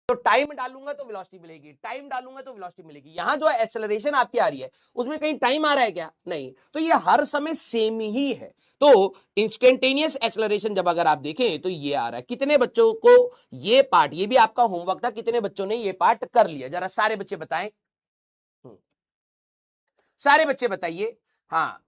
तो टाइम डालूंगा तो वेलोसिटी मिलेगी, टाइम डालूंगा तो वेलोसिटी मिलेगी। यहां जो एक्सेलरेशन आपकी आ रही है उसमें कहीं टाइम आ रहा है क्या? नहीं। तो ये हर समय सेम ही है। तो इंस्टेंटेनियस एक्सेलरेशन जब अगर आप देखें तो ये आ रहा है। कितने बच्चों को ये पार्ट, ये भी आपका होमवर्क था, कितने बच्चों ने ये पार्ट कर लिया? जरा सारे बच्चे बताएं। सारे बच्चे बताइए। हाँ,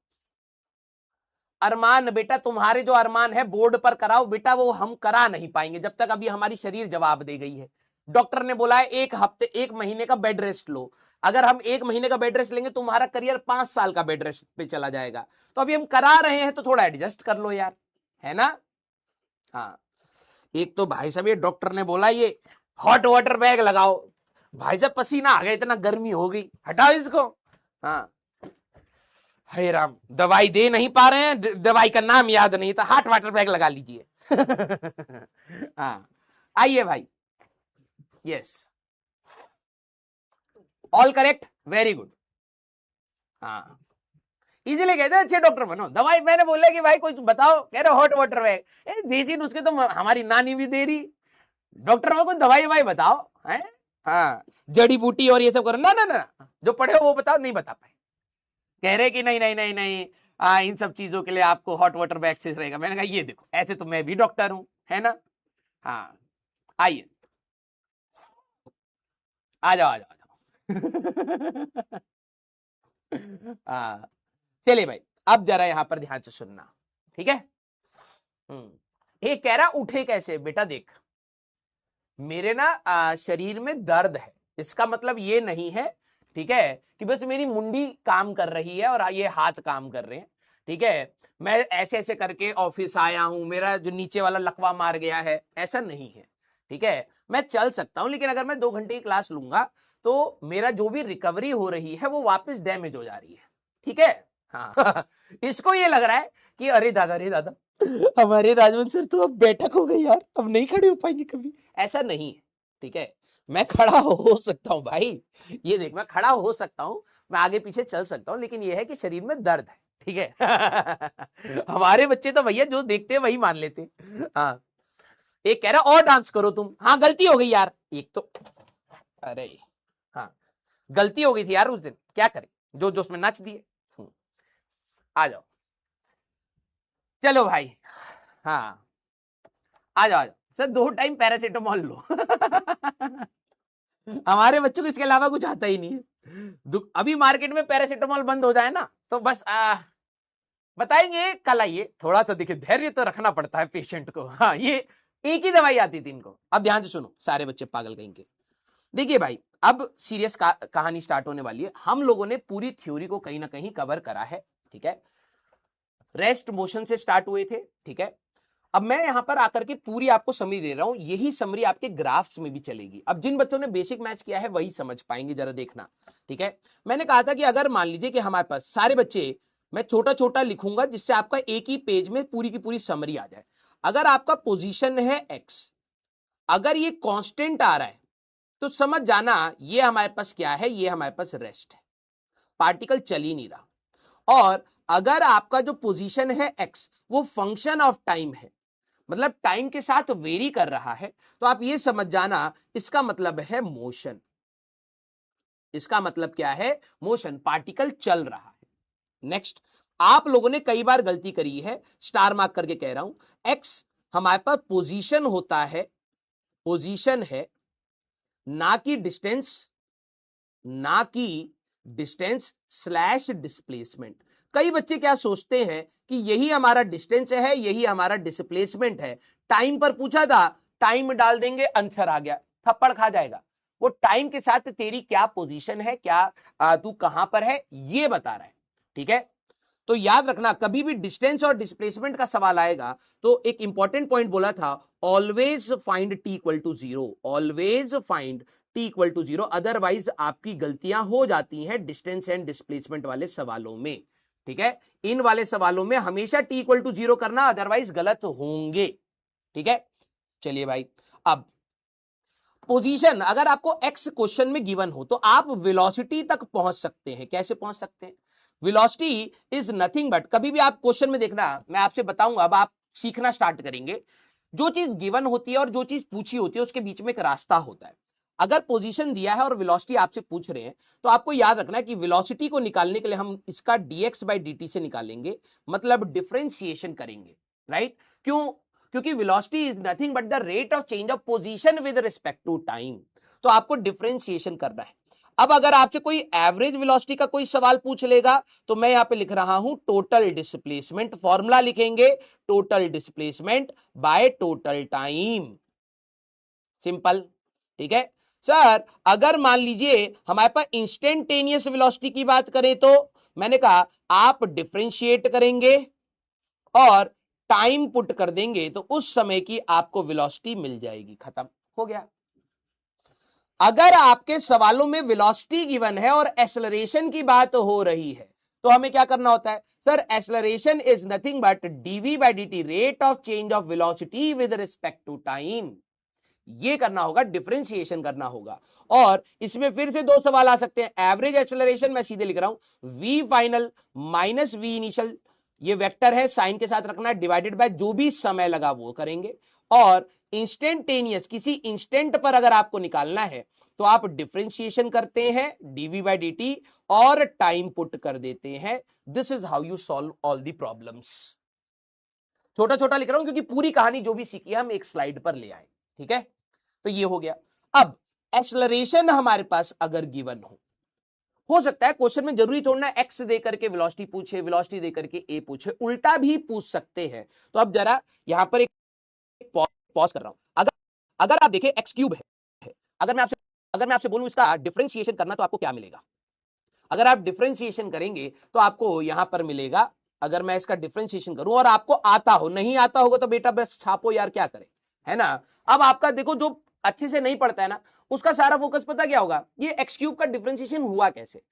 अरमान बेटा, तुम्हारे जो अरमान है बोर्ड पर कराओ बेटा, वो हम करा नहीं पाएंगे जब तक अभी हमारी शरीर जवाब दे गई है। डॉक्टर ने बोला है 1 हफ्ते 1 महीने का बेड रेस्ट लो। अगर हम 1 महीने का बेड रेस्ट लेंगे तुम्हारा करियर 5 साल का बेड रेस्ट पे चला जाएगा। तो अभी हम करा रहे हैं तो थोड़ा एडजस्ट कर लो यार, है ना? हाँ, एक तो भाई साहब ये डॉक्टर ने बोला ये हॉट वाटर बैग लगाओ। भाई साहब पसीना आ गया, इतना गर्मी हो गई, हटाओ इसको। हाँ, हे राम, दवाई दे नहीं पा रहे हैं, दवाई का नाम याद नहीं था, हॉट वाटर बैग लगा लीजिए। हाँ, आइए भाई। Yes, all correct, very good. हाँ, इजीली कहते हैं अच्छे डॉक्टर बनो। दवाई मैंने बोला कि भाई कोई बताओ, कह रहे हॉट वाटर बैग, देसी नुस्खे तो हमारी नानी भी दे रही। डॉक्टर को कोई दवाई ववाई बताओ है। हाँ, जड़ी बूटी और ये सब करो ना ना ना, जो पढ़े हो वो बताओ। नहीं बता पाए, कह रहे कि नहीं नहीं नहीं नहीं, इन सब चीजों के लिए आपको हॉट वाटर बैग से रहेगा। मैंने कहा ये देखो, ऐसे तो मैं भी डॉक्टर हूं, है ना? हाँ, आइए, आ जाओ आ जाओ आ जाओ। हाँ, चलिए भाई, अब जरा यहां पर ध्यान से सुनना, ठीक है? ये कह रहा उठे कैसे बेटा? देख, मेरे ना शरीर में दर्द है, इसका मतलब ये नहीं है, ठीक है, कि बस मेरी मुंडी काम कर रही है और ये हाथ काम कर रहे हैं, ठीक है? मैं ऐसे ऐसे करके ऑफिस आया हूं, मेरा जो नीचे वाला लकवा मार गया है, ऐसा नहीं है, ठीक है? मैं चल सकता हूं, लेकिन अगर मैं 2 घंटे की क्लास लूंगा तो मेरा जो भी रिकवरी हो रही है वो वापस डैमेज हो जा रही है, ठीक है? हाँ। इसको ये लग रहा है कि अरे दादा, हमारे राजवंश सर तो अब बैठक हो गई यार, अब नहीं खड़े हो पाएंगे कभी। ऐसा नहीं है, ठीक है? मैं खड़ा हो सकता हूं भाई, ये देख, मैं खड़ा हो सकता हूं, मैं आगे पीछे चल सकता हूं, लेकिन ये है कि शरीर में दर्द है, ठीक है? हमारे बच्चे तो भैया जो देखते हैं वही मान लेते हैं। हाँ, एक कह रहा और डांस करो तुम। हाँ, गलती हो गई यार एक तो, अरे हाँ, गलती हो गई थी यार उस दिन, क्या करें, जो जो उसमें नाच दिए। आ जाओ, चलो भाई। हाँ, आ जाओ आ जाओ सर, 2 टाइम पैरासीटामोल लो। हमारे बच्चों को इसके अलावा कुछ आता ही नहीं है। अभी मार्केट में पैरासीटामोल बंद हो जाए ना तो बस बताएंगे कल आइए। थोड़ा सा देखिए, धैर्य तो रखना पड़ता है पेशेंट को। हाँ, ये एक ही दवाई आती थी इनको। अब ध्यान से सुनो सारे बच्चे पागल कहेंगे। देखिए भाई, अब सीरियस कहानी स्टार्ट होने वाली है। हम लोगों ने पूरी थ्योरी को कहीं ना कहीं कवर करा है, ठीक है? रेस्ट मोशन से स्टार्ट हुए थे, ठीक है? अब मैं यहां पर आकर के पूरी आपको समरी दे रहा हूं, यही समरी आपके ग्राफ्स में भी चलेगी। अब जिन बच्चों ने बेसिक मैथ्स किया है वही समझ पाएंगे, जरा देखना, ठीक है? मैंने कहा था कि अगर मान लीजिए कि हमारे पास सारे बच्चे, मैं छोटा छोटा लिखूंगा जिससे आपका एक ही पेज में पूरी की पूरी समरी आ जाए। अगर आपका पोजीशन है एक्स, अगर ये कांस्टेंट आ रहा है तो समझ जाना ये हमारे पास क्या है, ये हमारे पास रेस्ट है, पार्टिकल चल ही नहीं रहा। और अगर आपका जो पोजीशन है एक्स वो फंक्शन ऑफ टाइम है, मतलब टाइम के साथ वेरी कर रहा है, तो आप ये समझ जाना इसका मतलब है मोशन। इसका मतलब क्या है? मोशन, पार्टिकल चल रहा है। नेक्स्ट, आप लोगों ने कई बार गलती करी है, स्टार मार्क करके कह रहा हूं, एक्स हमारे पास पोजीशन होता है, पोजीशन है, ना कि डिस्टेंस, ना कि डिस्टेंस स्लैश डिस्प्लेसमेंट। कई बच्चे क्या सोचते हैं कि यही हमारा डिस्टेंस है, यही हमारा डिस्प्लेसमेंट है। टाइम पर पूछा था, टाइम डाल देंगे, आंसर आ गया, थप्पड़ खा जाएगा। वो टाइम के साथ तेरी क्या पोजीशन है, क्या तू कहां पर है, ये बता रहा है, ठीक है? तो याद रखना, कभी भी डिस्टेंस और डिस्प्लेसमेंट का सवाल आएगा तो एक इंपॉर्टेंट पॉइंट बोला था, always find T equal to zero, always find T equal to zero, otherwise आपकी गलतियां हो जाती हैं डिस्टेंस एंड डिस्प्लेसमेंट वाले सवालों में, ठीक है? इन वाले सवालों में हमेशा टी इक्वल टू जीरो करना, अदरवाइज गलत होंगे, ठीक है? चलिए भाई, अब पोजीशन अगर आपको एक्स क्वेश्चन में गिवन हो तो आप वेलोसिटी तक पहुंच सकते हैं। कैसे पहुंच सकते हैं? वेलोसिटी इज नथिंग बट, कभी भी आप क्वेश्चन में देखना, मैं आपसे बताऊंगा, अब आप सीखना स्टार्ट करेंगे, जो चीज गिवन होती है और जो चीज पूछी होती है उसके बीच में एक रास्ता होता है। अगर पोजीशन दिया है और वेलोसिटी आपसे पूछ रहे हैं तो आपको याद रखना है कि वेलोसिटी को निकालने के लिए हम इसका dx by dt से निकालेंगे, मतलब डिफरेंशिएशन करेंगे, राइट? क्यों? क्योंकि velocity is nothing but the rate of change of position with respect to time, तो आपको डिफरेंशिएशन करना है। अब अगर आपसे कोई एवरेज वेलोसिटी का कोई सवाल पूछ लेगा तो मैं यहां पे लिख रहा हूं टोटल डिस्प्लेसमेंट, फॉर्मूला लिखेंगे total displacement by total time, simple, ठीक है। सर अगर मान लीजिए हमारे पास इंस्टेंटेनियस वेलोसिटी की बात करें तो मैंने कहा आप डिफरेंशिएट करेंगे और टाइम पुट कर देंगे तो उस समय की आपको वेलोसिटी मिल जाएगी, खत्म हो गया। अगर आपके सवालों में वेलोसिटी गिवन है और एक्सेलरेशन की बात हो रही है तो हमें क्या करना होता है? Sir acceleration is nothing but DV by DT, rate of change of velocity with respect to time. ये करना होगा, डिफरेंशिएशन करना होगा। और इसमें फिर से दो सवाल आ सकते हैं। एवरेज एक्सेलरेशन मैं सीधे लिख रहा हूं v final minus v initial, ये वेक्टर है, साइन के साथ रखना है, डिवाइडेड बाय जो भी समय लगा वो करेंगे। और इंस्टेंटेनियस, किसी इंस्टेंट पर अगर आपको निकालना है तो आप डिफरेंशिएशन करते हैं डीवी बाय dt और टाइम पुट कर देते हैं। This is how you solve all the problems. छोटा छोटा लिख रहा हूं क्योंकि पूरी कहानी जो भी सीखी है हम एक स्लाइड पर ले आए, ठीक है। तो ये हो गया। अब एक्सेलरेशन हमारे पास अगर गिवन हो सकता है क्वेश्चन में जरूरी थोड़ा ना एक्स दे करके वेलोसिटी पूछे, वेलोसिटी दे करके ए पूछे, उल्टा भी पूछ सकते हैं। तो अब जरा यहां पर एक पॉज कर रहा हूं। अगर अगर आप देखें एक्स क्यूब है, अगर मैं आपसे बोलूं इसका डिफरेंशिएशन करना तो आपको क्या मिलेगा? अगर आप डिफरेंशिएशन करेंगे तो आपको यहां पर मिलेगा, अगर मैं इसका डिफरेंशिएशन करूं और आपको आता हो, नहीं आता होगा तो बेटा बस छापो यार, क्या करें, है ना। अब आपका देखो जो अच्छे से नहीं पढ़ता है ना उसका सारा फोकस पता क्या होगा, ये एक्स क्यूब का डिफरेंशिएशन हुआ कैसे,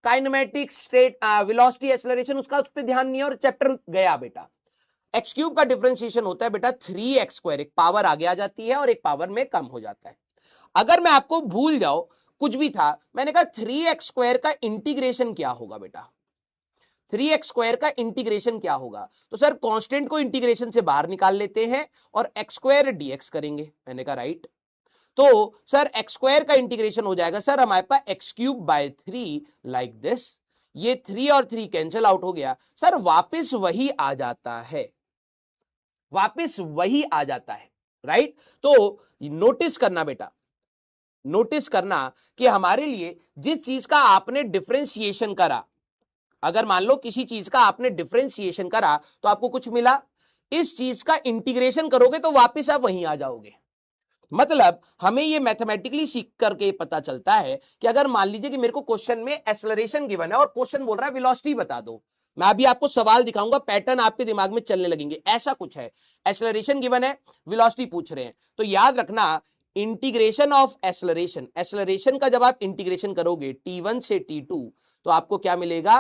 काइनेमेटिक्स, स्टेट, वेलोसिटी, एक्सेलरेशन, उसका उस पर ध्यान नहीं है और चैप्टर गया बेटा। एक्स क्यूब का डिफरेंशिएशन होता है बेटा 3x², एक पावर आगे आ जाती है और एक पावर में कम हो जाता है। अगर मैं आपको भूल जाओ कुछ भी था, मैंने कहा 3x² का इंटीग्रेशन क्या होगा बेटा, 3x² का इंटीग्रेशन क्या होगा? तो सर कांस्टेंट को इंटीग्रेशन से बाहर निकाल लेते हैं और x² dx करेंगे। मैंने कहा राइट। तो सर x² का इंटीग्रेशन हो जाएगा सर हमारे पास x³/3 लाइक दिस। ये 3 और 3 कैंसिल आउट हो गया सर, वापस वही आ जाता है, वापस वही आ जाता है, राइट। तो नोटिस करना बेटा, नोटिस करना कि हमारे लिए जिस चीज का आपने डिफरेंशिएशन करा, अगर मान लो किसी चीज का आपने डिफरेंशिएशन करा तो आपको कुछ मिला, इस चीज का इंटीग्रेशन करोगे तो वापस आप वहीं आ जाओगे। मतलब हमें ये मैथमेटिकली सीख करके पता चलता है कि अगर मान लीजिए कि मेरे को क्वेश्चन में एक्सेलरेशन गिवन है और क्वेश्चन बोल रहा है वेलोसिटी बता दो, मैं अभी आपको सवाल दिखाऊंगा, पैटर्न आपके दिमाग में चलने लगेंगे। ऐसा कुछ है, एक्सेलरेशन गिवन है, वेलोसिटी पूछ रहे हैं, तो याद रखना इंटीग्रेशन ऑफ एक्सेलरेशन, एक्सेलरेशन का जब आप इंटीग्रेशन करोगे t1 से t2 तो आपको क्या मिलेगा,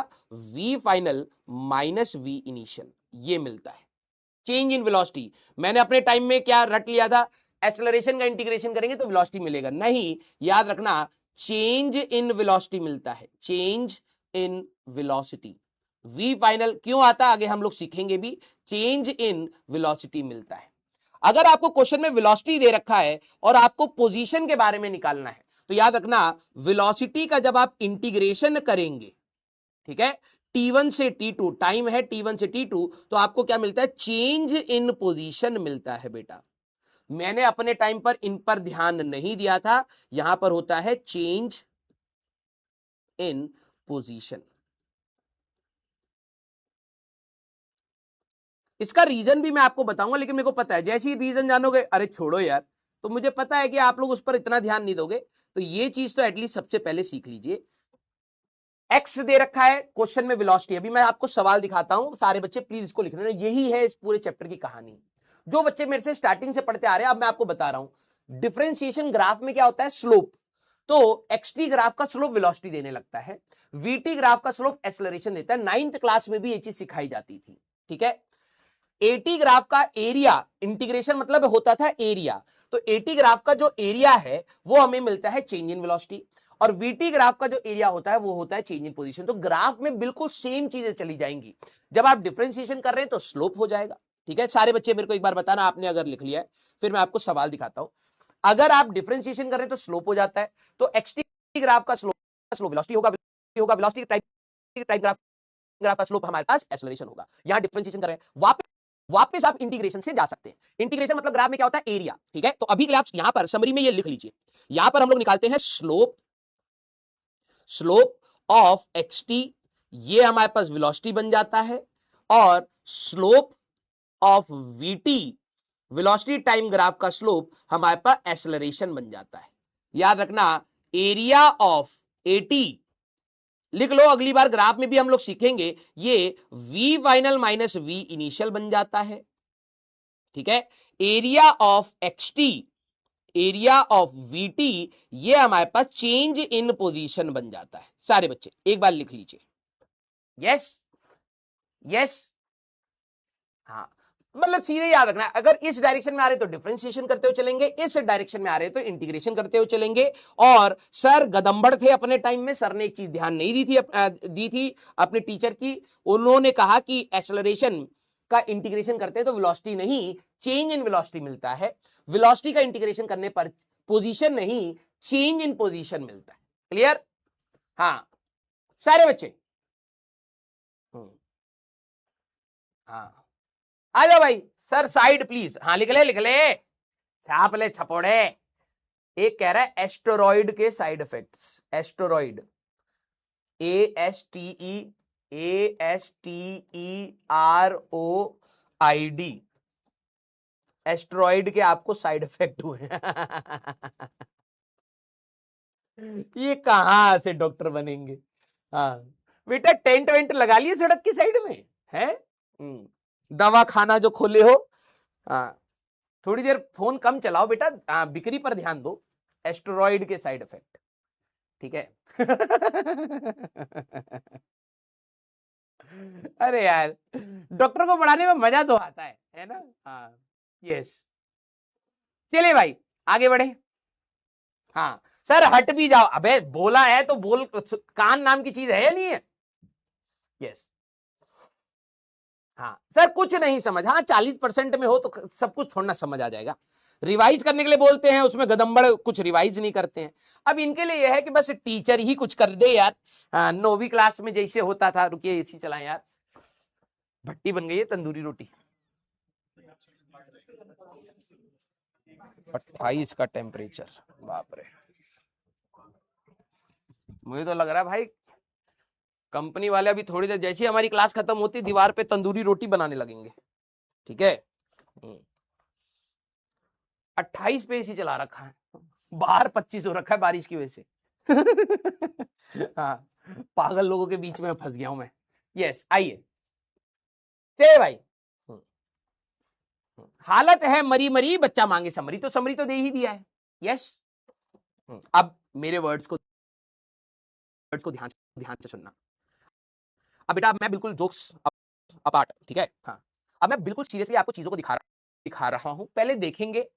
v final minus v initial, ये मिलता है। चेंज इन वेलोसिटी, मैंने अपने टाइम में क्या रट लिया था, एक्सेलरेशन का इंटीग्रेशन करेंगे तो वेलोसिटी मिलेगा, नहीं, याद रखना चेंज इन वेलोसिटी मिलता है, change in velocity. v final क्यों आता आगे हम लोग सीखेंगे भी, चेंज इन वेलोसिटी मिलता है। अगर आपको क्वेश्चन में वेलोसिटी दे रखा है और आपको पोजीशन के बारे में निकालना है तो याद रखना वेलोसिटी का जब आप इंटीग्रेशन करेंगे, ठीक है, t1 से t2 टाइम है, t1 से t2 तो आपको क्या मिलता है, चेंज इन पोजीशन मिलता है बेटा। मैंने अपने टाइम पर इन पर ध्यान नहीं दिया था, यहां पर होता है चेंज इन पोजीशन। इसका रीजन भी मैं आपको बताऊंगा, लेकिन मेरे को पता है जैसे ही रीजन जानोगे अरे छोड़ो यार, तो मुझे पता है कि आप लोग उस पर इतना ध्यान नहीं दोगे, तो ये चीज तो एटलीस्ट सबसे पहले सीख लीजिए। एक्स दे रखा है क्वेश्चन में वेलोसिटी, अभी मैं आपको सवाल दिखाता हूं, सारे बच्चे प्लीज इसको लिख लेना, यही है इस पूरे चैप्टर की कहानी। जो बच्चे मेरे से स्टार्टिंग से पढ़ते आ रहे हैं अब मैं आपको बता रहा हूं, डिफरेंशिएशन ग्राफ में क्या होता है, स्लोप, तो एक्सटी ग्राफ का स्लोप वेलोसिटी देने लगता है, वीटी ग्राफ का स्लोप एक्सेलरेशन देता है। 9th क्लास में भी ये चीज सिखाई जाती थी, ठीक है। एटी ग्राफ का एरिया, इंटीग्रेशन मतलब होता था एरिया, तो एटी ग्राफ का जो एरिया है वो हमें मिलता है चेंज इन वेलोसिटी, और वीटी ग्राफ का जो एरिया होता है वो होता है चेंज इन पोजीशन। तो ग्राफ में बिल्कुल सेम चीजें चली जाएंगी, जब आप डिफरेंशिएशन कर रहे हैं तो स्लोप हो जाएगा, ठीक है। सारे बच्चे मेरे को एक बार बताना आपने अगर लिख लिया है, फिर मैं आपको सवाल दिखाता हूं। अगर आप डिफरेंशिएशन कर रहे हैं तो स्लोप हो जाता है, तो एक्सटी ग्राफ का स्लोप वेलोसिटी होगा, वेलोसिटी टाइप ग्राफ का स्लोप हमारे पास एक्सेलरेशन होगा। यहां डिफरेंशिएशन कर रहे हैं, वापस आप इंटीग्रेशन से जा सकते हैं। इंटीग्रेशन मतलब ग्राफ में क्या होता है, एरिया, ठीक है। तो अभी के लिए आप यहां पर समरी में ये लिख लीजिए, यहां पर हम लोग निकालते हैं स्लोप ऑफ एक्सटी, ये हमारे पास वेलोसिटी बन जाता है, और slope of VT, velocity time graph का स्लोप हमारे पास एक्सेलरेशन बन जाता है। याद रखना, एरिया ऑफ एटी लिख लो, अगली बार ग्राफ में भी हम लोग सीखेंगे, ये V final minus V initial बन जाता है, ठीक है। Area of XT, area of VT, ये हमारे पास चेंज इन पोजीशन बन जाता है। सारे बच्चे एक बार लिख लीजिए, यस यस, हाँ, मतलब सीधे याद रखना, अगर इस डायरेक्शन में आ रहे तो डिफरेंशिएशन करते हुए चलेंगे, इस डायरेक्शन में आ रहे तो इंटीग्रेशन करते हुए चलेंगे। और सर गदम्बड़ थे अपने टाइम में, सर ने एक चीज ध्यान नहीं दी थी अपने टीचर की, उन्होंने कहा कि एक्सेलरेशन का इंटीग्रेशन करते हैं तो वेलोसिटी नहीं, चेंज इन वेलोसिटी मिलता है, वेलोसिटी का इंटीग्रेशन करने पर पोजीशन नहीं, चेंज इन पोजीशन मिलता है। क्लियर? हाँ सारे बच्चे, हाँ आ जाओ भाई, सर साइड प्लीज, हाँ लिख ले छाप ले छपोड़े। एक कह रहा है एस्टेरॉइड के side effects, asteroid, ASTEROID, asteroid के आपको साइड इफेक्ट हुए ये कहां से डॉक्टर बनेंगे? हाँ बेटा, टेंट वेंट लगा लिए सड़क की साइड में है, दवा खाना जो खोले हो, हाँ थोड़ी देर फोन कम चलाओ बेटा, बिक्री पर ध्यान दो, एस्टेरॉइड के साइड इफेक्ट, ठीक है अरे यार, डॉक्टर को पढ़ाने में मजा तो आता है ना? हाँ यस, चलिए भाई आगे बढ़े। हाँ सर हट भी जाओ, अबे बोला है तो बोल, कान नाम की चीज है या नहीं है? यस, हाँ सर कुछ नहीं समझ, हाँ 40% में हो तो सब कुछ थोड़ा समझ आ जाएगा। रिवाइज करने के लिए बोलते हैं, उसमें गदम्बड़ कुछ रिवाइज नहीं करते हैं। अब इनके लिए यह है कि बस टीचर ही कुछ कर दे यार, 9वीं क्लास में जैसे होता था, रुकिए एसी चलाएं यार, भट्टी बन गई है तंदूरी रोटी, 28 का टेम्परेचर, बाप रे, मुझे तो लग रहा है भाई कंपनी वाले अभी थोड़ी देर जैसी हमारी क्लास खत्म होती दीवार पे तंदूरी रोटी बनाने लगेंगे, ठीक है। 28 पे एसी चला रखा है, बाहर 25 हो रखा है बारिश की वजह से हाँ पागल लोगों के बीच में फंस गया हूं मैं। यस आइए, चलिए भाई, हालत है मरी मरी बच्चा मांगे समरी, तो समरी तो दे ही दिया है, यस। अब मेरे वर्ड्स को ध्यान से सुनना। अब बेटा मैं बिल्कुल जोक्स अपार्ट, ठीक है, हाँ अब मैं बिल्कुल सीरियसली आपको चीजों को दिखा रहा हूं, पहले देखेंगे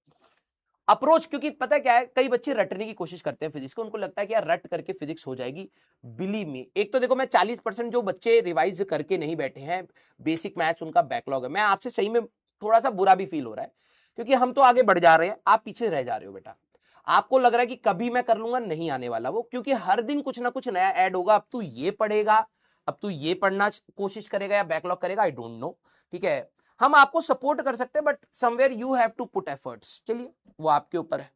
अप्रोच, क्योंकि पता क्या है, कई बच्चे रटने की कोशिश करते हैं फिजिक्स को, उनको लगता है कि यार रट करके फिजिक्स हो जाएगी। बिलीव मी, एक तो देखो मैं 40% जो बच्चे रिवाइज करके नहीं बैठे हैं, बेसिक मैथ्स उनका बैकलॉग है, मैं आपसे सही में थोड़ा सा बुरा भी फील हो रहा है, क्योंकि हम तो आगे बढ़ जा रहे हैं, आप पीछे रह जा रहे हो बेटा। आपको लग रहा है कि कभी मैं कर लूंगा, नहीं आने वाला वो, क्योंकि हर दिन कुछ ना कुछ नया ऐड होगा। अब तू ये पढ़ेगा, अब तू ये पढ़ना कोशिश करेगा या बैकलॉग करेगा, आई डोंट नो, ठीक है। हम आपको सपोर्ट कर सकते हैं, but somewhere you have to put efforts, चलिए वो आपके ऊपर है।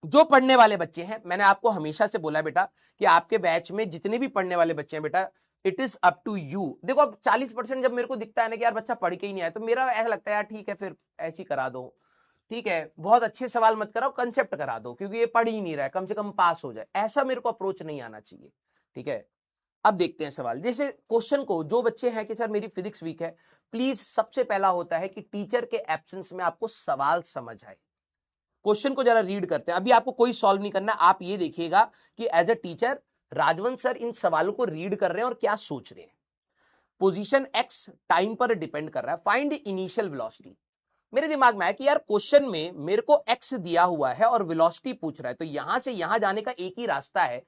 जो पढ़ने वाले बच्चे हैं, मैंने आपको हमेशा से बोला बेटा कि आपके बैच में जितने भी पढ़ने वाले बच्चे हैं बेटा, it is up to you. देखो अब 40% जब मेरे को दिखता है ना कि यार बच्चा पढ़ के ही नहीं आया, तो मेरा ऐसा लगता है यार ठीक है फिर ऐसी करा दो, ठीक है, बहुत अच्छे सवाल मत कराओ, कंसेप्ट करा दो, क्योंकि ये पढ़ ही नहीं रहा है, कम से कम पास हो जाए, ऐसा मेरे को अप्रोच नहीं आना चाहिए, ठीक है। अब देखते हैं सवाल, जैसे क्वेश्चन को जो बच्चे हैं कि सर मेरी फिजिक्स वीक है, प्लीज सबसे पहला होता है कि टीचर के एब्सेंस में आपको सवाल समझ आए। क्वेश्चन को जरा रीड करते हैं, अभी आपको कोई सॉल्व नहीं करना, आप ये देखिएगा कि as a teacher Rajwant sir इन सवालों को रीड कर रहे हैं और क्या सोच रहे हैं। पोजीशन एक्स टाइम पर डिपेंड कर रहा है, फाइंड इनिशियल वेलोसिटी। मेरे दिमाग में है कि यार क्वेश्चन में मेरे को एक्स दिया हुआ है और वेलोसिटी पूछ रहा है, तो यहां से यहां जाने का एक ही रास्ता है,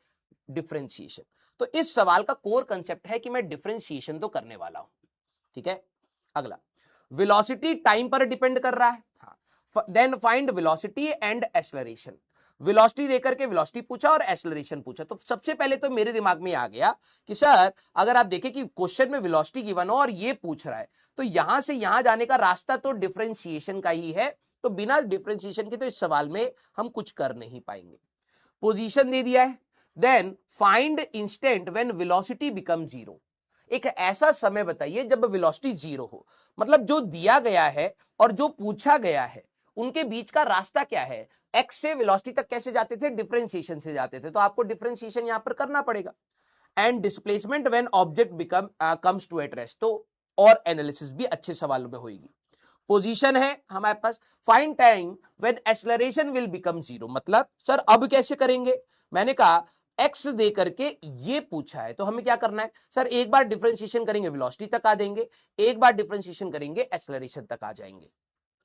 डिफरेंशिएशन। तो इस सवाल का कोर कंसेप्ट है कि मैं डिफरेंशिएशन तो करने वाला हूं, ठीक है। अगला, वेलोसिटी टाइम पर डिपेंड कर रहा है, हाँ, then find velocity and acceleration. Velocity देकर के वेलोसिटी पूछा और एक्सेलरेशन पूछा। तो सबसे पहले तो मेरे दिमाग में आ गया कि सर अगर आप देखें कि क्वेश्चन में वेलोसिटी गिवन हो और ये पूछ रहा है तो यहां से यहां जाने का रास्ता तो डिफरेंशिएशन का ही है, तो बिना डिफरेंशिएशन के तो इस सवाल में हम कुछ कर नहीं पाएंगे। पोजीशन दे दिया है, then find instant when velocity become zero. एक ऐसा समय बताइए जब वेलोसिटी जीरो हो, मतलब जो दिया गया है और जो पूछा गया है उनके बीच का रास्ता क्या है। एक्स से वेलोसिटी तक कैसे जाते थे, डिफरेंशिएशन से जाते थे, तो आपको डिफरेंशिएशन यहां पर करना पड़ेगा। And displacement when object become comes to at rest, तो और एनालिसिस भी अच्छे सवालों में होगी। पोजीशन है हमारे पास, find time when acceleration will become zero, मतलब सर अब कैसे करेंगे। मैंने कहा एक्स दे करके ये पूछा है तो हमें क्या करना है, सर एक बार डिफरेंशिएशन करेंगे वेलोसिटी तक आ जाएंगे, एक बार डिफरेंशिएशन करेंगे एक्सेलरेशन तक आ जाएंगे।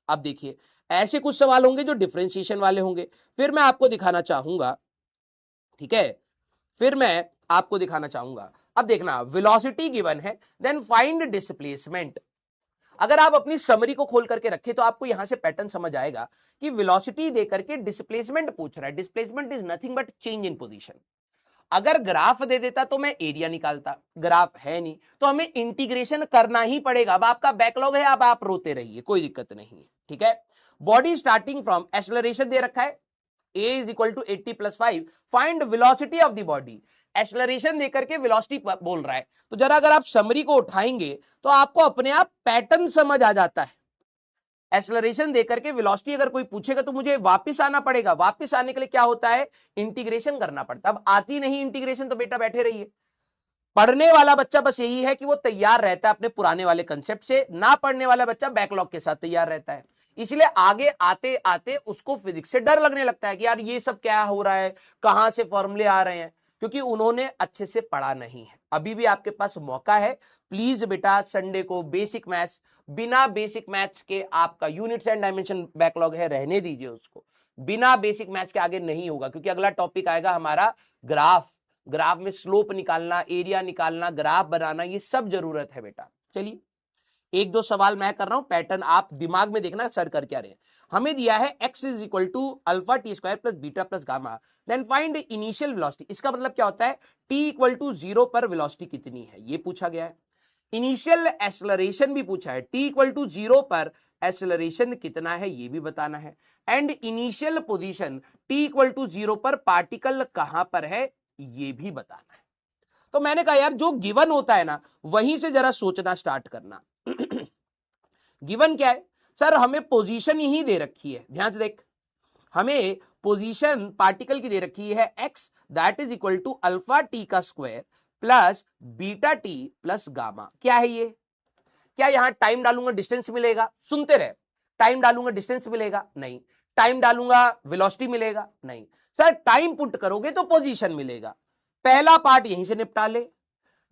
अब देखिए ऐसे कुछ सवाल होंगे जो डिफरेंशिएशन वाले होंगे, फिर मैं आपको दिखाना चाहूंगा, ठीक है, फिर मैं आपको दिखाना चाहूंगा। अब देखना वेलोसिटी गिवन है, देन फाइंड डिस्प्लेसमेंट। अगर आप अपनी समरी को खोल करके रखें तो आपको यहां से पैटर्न समझ आएगा कि वेलोसिटी देकर के डिस्प्लेसमेंट पूछ रहा है। Displacement is nothing but change in position. अगर ग्राफ दे देता तो मैं एरिया निकालता, ग्राफ है नहीं तो हमें इंटीग्रेशन करना ही पड़ेगा। अब आपका बैकलॉग है, अब आप रोते रहिए, कोई दिक्कत नहीं है, ठीक है। बॉडी स्टार्टिंग फ्रॉम, एक्सेलरेशन दे रखा है a is equal to 80 plus 5, find velocity of the body. Acceleration देकर के वेलोसिटी बोल रहा है, तो जरा अगर आप समरी को उठाएंगे तो आपको अपने आप पैटर्न समझ आ जाता है। एक्सेलरेशन देकर के वेलोसिटी अगर कोई पूछेगा तो मुझे वापस आना पड़ेगा, वापस आने के लिए क्या होता है, इंटीग्रेशन करना पड़ता है। अब आती नहीं इंटीग्रेशन तो बेटा बैठे रहिए। पढ़ने वाला बच्चा बस यही है कि वो तैयार रहता है अपने पुराने वाले कंसेप्ट से, ना पढ़ने वाला बच्चा बैकलॉग के साथ तैयार रहता है। इसलिए आगे आते आते उसको फिजिक्स से डर लगने लगता है कि यार ये सब क्या हो रहा है, कहां से फॉर्मूले आ रहे हैं, क्योंकि उन्होंने अच्छे से पढ़ा नहीं है। अभी भी आपके पास मौका है, प्लीज बेटा संडे को बेसिक मैथ्स, बिना बेसिक मैथ्स के आपका यूनिट्स एंड डायमेंशन बैकलॉग है, रहने दीजिए उसको। बिना बेसिक मैथ्स के आगे नहीं होगा, क्योंकि अगला टॉपिक आएगा हमारा ग्राफ। ग्राफ में स्लोप निकालना, एरिया निकालना, ग्राफ बनाना, ये सब जरूरत है बेटा। चलिए एक दो सवाल मैं कर रहा हूं, पैटर्न आप दिमाग में देखना सर कर क्या रहे हैं। हमें दिया है x is equal to alpha T square plus beta plus gamma, then find initial velocity. इसका मतलब क्या होता है, t इक्वल टू 0 पर वेलोसिटी कितनी है, ये पूछा गया है। इनिशियल एक्सेलरेशन भी पूछा है, t इक्वल टू 0 पर एक्सेलरेशन कितना है ये भी बताना है। And initial position t equal to 0 पर पार्टिकल कहां पर है ये भी बताना है। तो मैंने कहा यार जो गिवन होता है ना वहीं से जरा सोचना स्टार्ट करना। गिवन क्या है, सर हमें पोजीशन ही दे रखी है, ध्यान से देख, हमें पोजीशन पार्टिकल की दे रखी है x, that is equal to alpha t का square plus beta t plus gamma. क्या है ये, क्या यहां टाइम डालूंगा डिस्टेंस मिलेगा, सुनते रहे, टाइम डालूंगा डिस्टेंस मिलेगा नहीं, टाइम डालूंगा वेलोसिटी मिलेगा नहीं, सर टाइम पुट करोगे तो पोजीशन मिलेगा। पहला पार्ट यहीं से निपटा ले।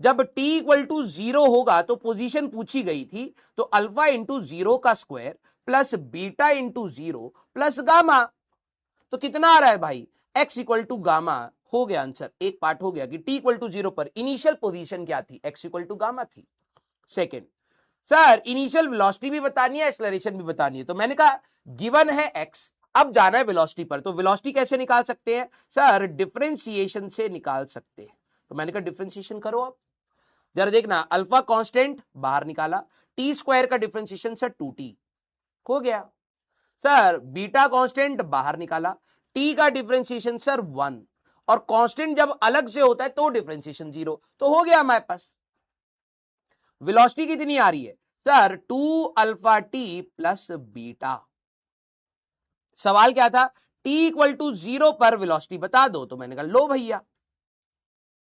जब t इक्वल टू 0 होगा तो पोजीशन पूछी गई थी, तो अल्फा इंटू 0 का square plus beta into 0 plus gamma, तो कितना आ रहा है भाई, x इक्वल टू गामा। हो गया आंसर, एक पार्ट हो गया कि t इक्वल टू 0 पर इनिशियल पोजीशन क्या थी, x इक्वल टू गामा थी। सेकेंड, सर इनिशियल वेलोसिटी भी बतानी है, एक्सेलरेशन भी बतानी है, तो मैंने कहा गिवन है x, अब जाना है वेलोसिटी पर, तो वेलोसिटी कैसे निकाल सकते हैं, सर डिफरेंशिएशन से निकाल सकते हैं। तो मैंने कहा डिफरेंशिएशन करो। अब जरा देखना, अल्फा कांस्टेंट बाहर निकाला, टी स्क्वायर का डिफरेंशिएशन सर 2t हो गया। सर बीटा कांस्टेंट बाहर निकाला, टी का डिफरेंशिएशन सर 1, और कांस्टेंट जब अलग से होता है तो डिफरेंशिएशन 0, तो हो गया हमारे पास। वेलोसिटी कितनी आ रही है, sir 2 alpha T plus beta. सवाल क्या था, t इक्वल टू 0 पर वेलोसिटी बता दो, तो मैंने कहा लो भैया,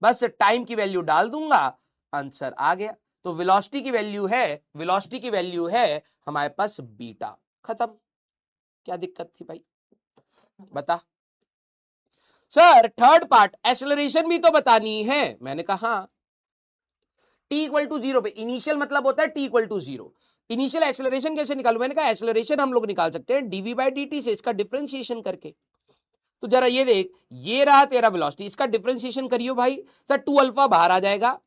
बस टाइम की वैल्यू डाल दूंगा, आंसर आ गया। तो वेलोसिटी की वैल्यू है, वेलोसिटी की वैल्यू है हमारे पास बीटा, खत्म। क्या दिक्कत थी भाई, बता। सर थर्ड पार्ट एक्सेलरेशन भी तो बतानी है, मैंने कहा हाँ। t इक्वल टू 0 पे इनिशियल मतलब होता है t equal to 0। Initial acceleration कैसे निकालू, मैंने कहा एक्सेलरेशन हम लोग निकाल सकते हैं dv बाई dt से, इसका डिफरेंशिएशन करके। तो जरा ये देख, ये रहा तेरा वेलोसिटी, इसका डिफरेंशिएशन करियो भाई, सर 2 अल्फा बाहर आ जाएगा,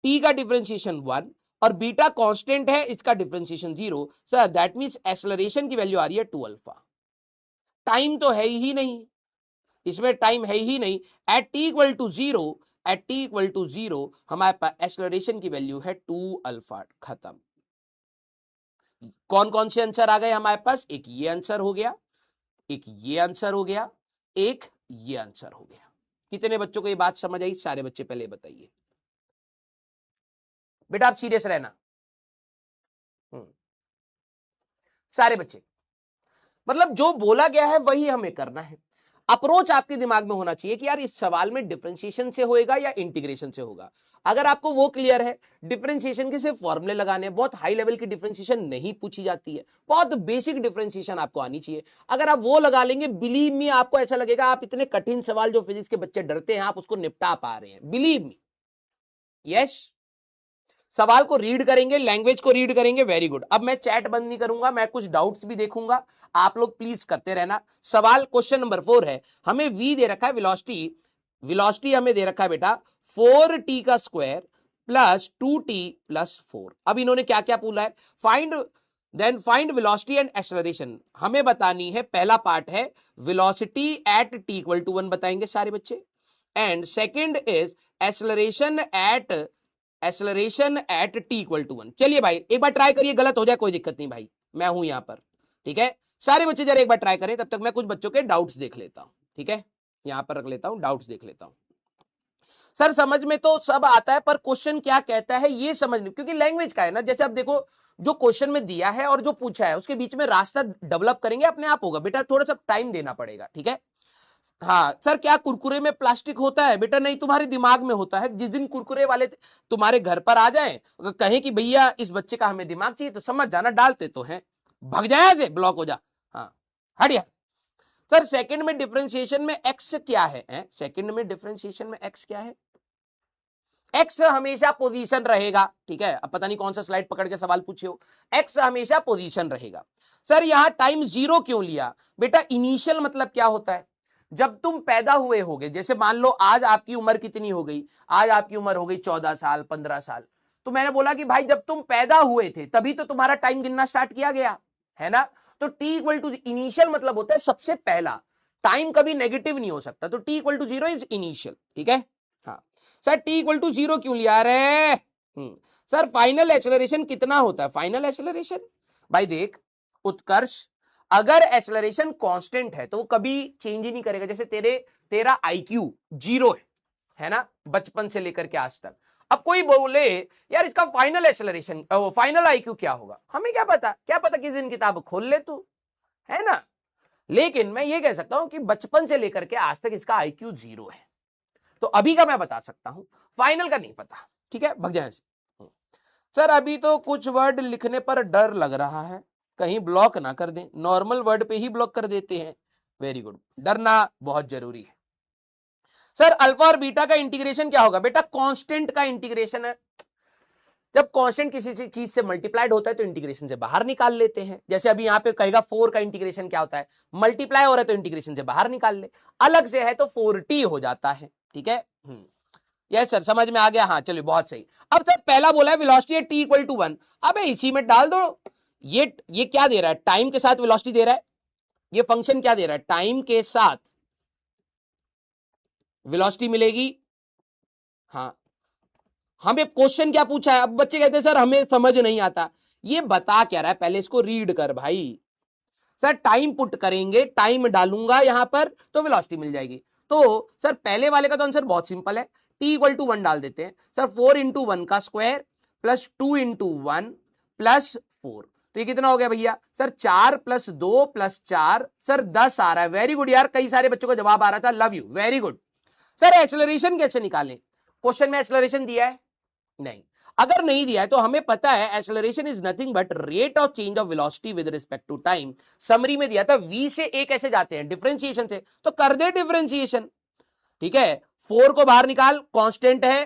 t का डिफरेंशिएशन 1 और बीटा कांस्टेंट है, इसका differentiation 0, sir that means acceleration की वैल्यू आ रही है 2 अल्फा। टाइम तो है ही नहीं, इसमें टाइम है ही नहीं। At T equal to zero, at T equal to zero हमारे पास एक्सेलरेशन की वैल्यू है 2α। खत्म। कौन कौन से आंसर आ गए हमारे पास? एक ये आंसर हो गया, एक ये आंसर हो गया, एक ये आंसर हो गया। कितने बच्चों को ये बात समझ आई? सारे बच्चे पहले बताइए। बेटा आप सीरियस रहना। सारे बच्चे, मतलब जो बोला गया है वही हमें करना है। अप्रोच आपके दिमाग में होना चाहिए कि यार इस सवाल में डिफरेंशिएशन से होएगा या इंटीग्रेशन से होगा। अगर आपको वो क्लियर है, डिफरेंशिएशन के सिर्फ फॉर्मूले लगाने हैं, बहुत हाई लेवल की डिफरेंशिएशन नहीं पूछी जाती है, बहुत बेसिक डिफरेंशिएशन आपको आनी चाहिए। अगर आप वो लगा लेंगे, बिलीव मी, आपको ऐसा लगेगा आप इतने कठिन सवाल जो फिजिक्स के बच्चे डरते हैं, आप उसको निपटा पा रहे हैं। Believe me. यस, सवाल को रीड करेंगे, लैंग्वेज को रीड करेंगे, वेरी गुड। अब मैं चैट बंद नहीं करूंगा, मैं कुछ डाउट्स भी देखूंगा, आप लोग प्लीज करते रहना। सवाल क्वेश्चन नंबर 4 है, हमें v दे रखा है वेलोसिटी, वेलोसिटी हमें दे रखा है बेटा 4t का स्क्वायर प्लस 2t प्लस 4। अब इन्होंने क्या क्या पूछा है? Find, then find velocity and acceleration हमें बतानी है। पहला पार्ट है velocity at t equal to 1 बताएंगे सारे बच्चे, and second is acceleration at T equal to 1। चलिए भाई एक बार ट्राई करिए, गलत हो जाए कोई दिक्कत नहीं भाई, मैं हूं यहां पर। ठीक है, सारे बच्चे जरा एक बार ट्राई करें, तब तक मैं कुछ बच्चों के डाउट्स देख लेता हूं। ठीक है, यहां पर रख लेता हूं, डाउट्स देख लेता हूं। सर समझ में तो सब आता है, पर क्वेश्चन क्या कहता है ये समझ नहीं, क्योंकि लैंग्वेज का है ना। जैसे आप देखो, जो क्वेश्चन में दिया है और जो पूछा है उसके बीच में रास्ता डेवलप करेंगे अपने आप होगा बेटा, थोड़ा सा टाइम देना पड़ेगा। ठीक है, हाँ सर क्या कुरकुरे में प्लास्टिक होता है? बेटा नहीं, तुम्हारे दिमाग में होता है। जिस दिन कुरकुरे वाले तुम्हारे घर पर आ जाए, अगर कहें कि भैया इस बच्चे का हमें दिमाग चाहिए, तो समझ जाना डालते तो हैं, भग जाए से ब्लॉक हो जा। हाँ हटिया। सर सेकंड में डिफरेंशिएशन में एक्स क्या है? सेकंड में डिफरेंशिएशन में एक्स क्या है? एक्स हमेशा पोजीशन रहेगा। ठीक है, अब पता नहीं कौन सा स्लाइड पकड़ के सवाल पूछे हो, एक्स हमेशा पोजीशन रहेगा। सर यहां टाइम जीरो क्यों लिया? बेटा इनिशियल मतलब क्या होता है? जब तुम पैदा हुए होगे, जैसे मान लो आज आपकी उम्र कितनी हो गई, आज आपकी उम्र हो गई 14 साल 15 साल, तो मैंने बोला कि भाई जब तुम पैदा हुए थे तभी तो तुम्हारा टाइम गिनना स्टार्ट किया गया है ना। तो टी इक्वल टू इनिशियल मतलब होता है सबसे पहला, टाइम कभी नेगेटिव नहीं हो सकता, तो T equal to zero is initial. ठीक है, हाँ sir T equal to zero क्यों लिया रे? सर फाइनल एक्सेलरेशन कितना होता है? फाइनल एक्सेलरेशन भाई देख उत्कर्ष, अगर एक्सेलरेशन कांस्टेंट है तो वो कभी चेंज ही नहीं करेगा। जैसे तेरा आईक्यू जीरो है ना, बचपन से लेकर के आज तक। अब कोई बोले यार इसका फाइनल एक्सेलरेशन, फाइनल आईक्यू क्या होगा, हमें क्या पता, क्या पता किस दिन किताब खोल ले तू, है ना। लेकिन मैं ये कह सकता हूं कि बचपन से लेकर के आज तक इसका आईक्यू जीरो है, तो अभी का मैं बता सकता हूं, फाइनल का नहीं पता। ठीक है, भग जाए। सर अभी तो कुछ वर्ड लिखने पर डर लग रहा है, कहीं ब्लॉक ना कर दें, नॉर्मल वर्ड पे ही ब्लॉक कर देते हैं। वेरी गुड, डरना बहुत जरूरी है। सर अल्फा और बीटा का इंटीग्रेशन क्या होगा? बेटा कांस्टेंट का इंटीग्रेशन है। जब कांस्टेंट किसी चीज से मल्टीप्लाइड होता है तो इंटीग्रेशन से बाहर निकाल लेते हैं। जैसे अभी यहां पे कहेगा 4 का इंटीग्रेशन क्या होता है, मल्टीप्लाई हो रहा है तो इंटीग्रेशन से बाहर निकाल ले, अलग से है तो 4t हो जाता है। ठीक है, यस सर समझ में आ गया। हाँ चलिए बहुत सही। अब सर पहला बोला है वेलोसिटी है टी इक्वल टू 1, अबे इसी में डाल दो। ये क्या दे रहा है? टाइम के साथ वेलोसिटी दे रहा है। ये फंक्शन क्या दे रहा है? टाइम के साथ वेलोसिटी मिलेगी। हाँ, हमें क्वेश्चन क्या पूछा है? अब बच्चे कहते हैं सर हमें समझ नहीं आता, ये बता क्या रहा है, पहले इसको रीड कर भाई। सर टाइम पुट करेंगे, टाइम डालूंगा यहां पर तो वेलोसिटी मिल जाएगी। तो सर पहले वाले का तो आंसर बहुत सिंपल है, टी इक्वल टू 1 डाल देते हैं। सर 4 इंटू 1 का स्क्वायर प्लस 2 इंटू 1 प्लस 4, तो ये कितना हो गया भैया? सर 4 प्लस 2 प्लस 4, सर 10 आ रहा है। वेरी गुड यार, कई सारे बच्चों को जवाब आ रहा था, love you, very good. Sir acceleration कैसे निकालें? क्वेश्चन में एक्सेलरेशन दिया है नहीं? अगर नहीं दिया है तो हमें पता है acceleration is nothing but rate of change of velocity with respect to time. Summary में दिया था v से a कैसे जाते हैं? डिफरेंशिएशन से, तो कर दे डिफरेंशिएशन। ठीक है, 4 को बाहर निकाल, कांस्टेंट है,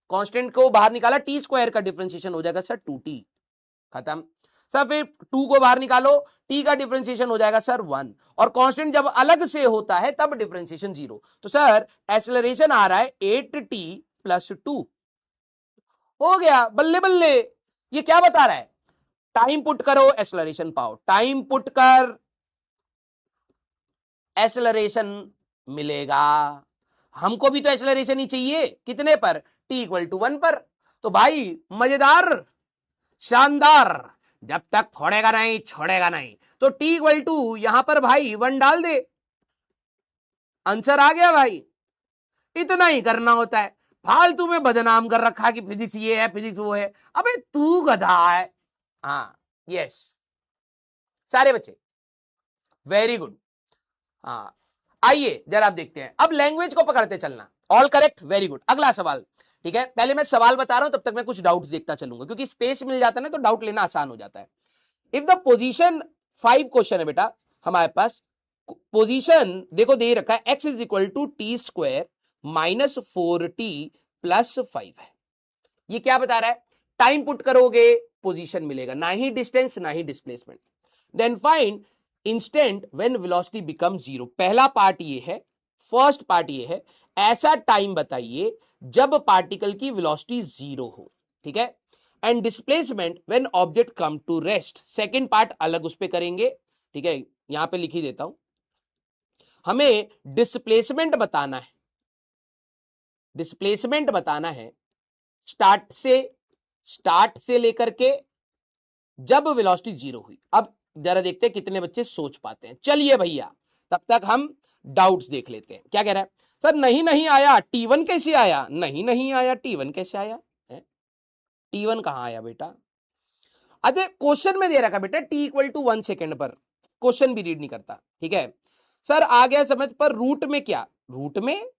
कांस्टेंट को बाहर निकाला, टी स्क्वायर का डिफरेंशिएशन हो जाएगा सर 2t, खत्म। सर फिर 2 को बाहर निकालो, t का डिफरेंशिएशन हो जाएगा सर 1, और कांस्टेंट जब अलग से होता है तब डिफरेंशिएशन 0। तो सर एक्सेलरेशन आ रहा है 8t प्लस 2, हो गया बल्ले बल्ले। ये क्या बता रहा है? टाइम पुट करो एक्सेलरेशन पाओ, टाइम पुट कर एक्सेलरेशन मिलेगा। हमको भी तो एक्सेलरेशन ही चाहिए, कितने पर, t इक्वल टू 1 पर। तो भाई मजेदार, शानदार, जब तक फोड़ेगा नहीं छोड़ेगा नहीं। तो t इक्वल टू यहां पर भाई 1 डाल दे, आंसर आ गया भाई। इतना ही करना होता है। फालतू में बदनाम कर रखा कि फिजिक्स ये है फिजिक्स वो है, अबे तू गधा है। हाँ यस, सारे बच्चे वेरी गुड। हाँ आइए जरा आप देखते हैं, अब लैंग्वेज को पकड़ते चलना। All correct, very good. अगला सवाल, ठीक है, पहले मैं सवाल बता रहा हूं, तब तक मैं कुछ डाउट्स देखता चलूंगा, क्योंकि स्पेस मिल जाता है ना तो डाउट लेना आसान हो जाता है। इफ द पोजीशन 5 क्वेश्चन है बेटा हमारे पास, पोजीशन देखो दे रखा है x is equal to T square minus 4t plus 5 है। ये क्या बता रहा है, टाइम पुट करोगे पोजीशन मिलेगा, ना ही डिस्टेंस ना ही displacement. Then find instant when velocity become zero. पहला पार्ट ये है, फर्स्ट पार्ट ये है, ऐसा टाइम बताइए जब पार्टिकल की वेलोसिटी जीरो हो, ठीक है। And displacement when object come to rest, second part अलग उस पे करेंगे, ठीक है, यहां पे लिख ही देता हूं। हमें डिस्प्लेसमेंट बताना है, डिस्प्लेसमेंट बताना है स्टार्ट से लेकर के जब वेलोसिटी जीरो हुई। अब जरा देखते हैं कितने बच्चे सोच पाते हैं। चलिए भैया तब तक हम डाउट्स देख लेते हैं। क्या कह रहा है सर, नहीं नहीं आया, T1 कैसे आया, नहीं नहीं आया, T1 कैसे आया, T1 कहां आया बेटा। अरे क्वेश्चन में दे रखा बेटा t इक्वल टू 1 सेकेंड पर, क्वेश्चन भी रीड नहीं करता, ठीक है। सर आ गया समझ, पर रूट में क्या, रूट में,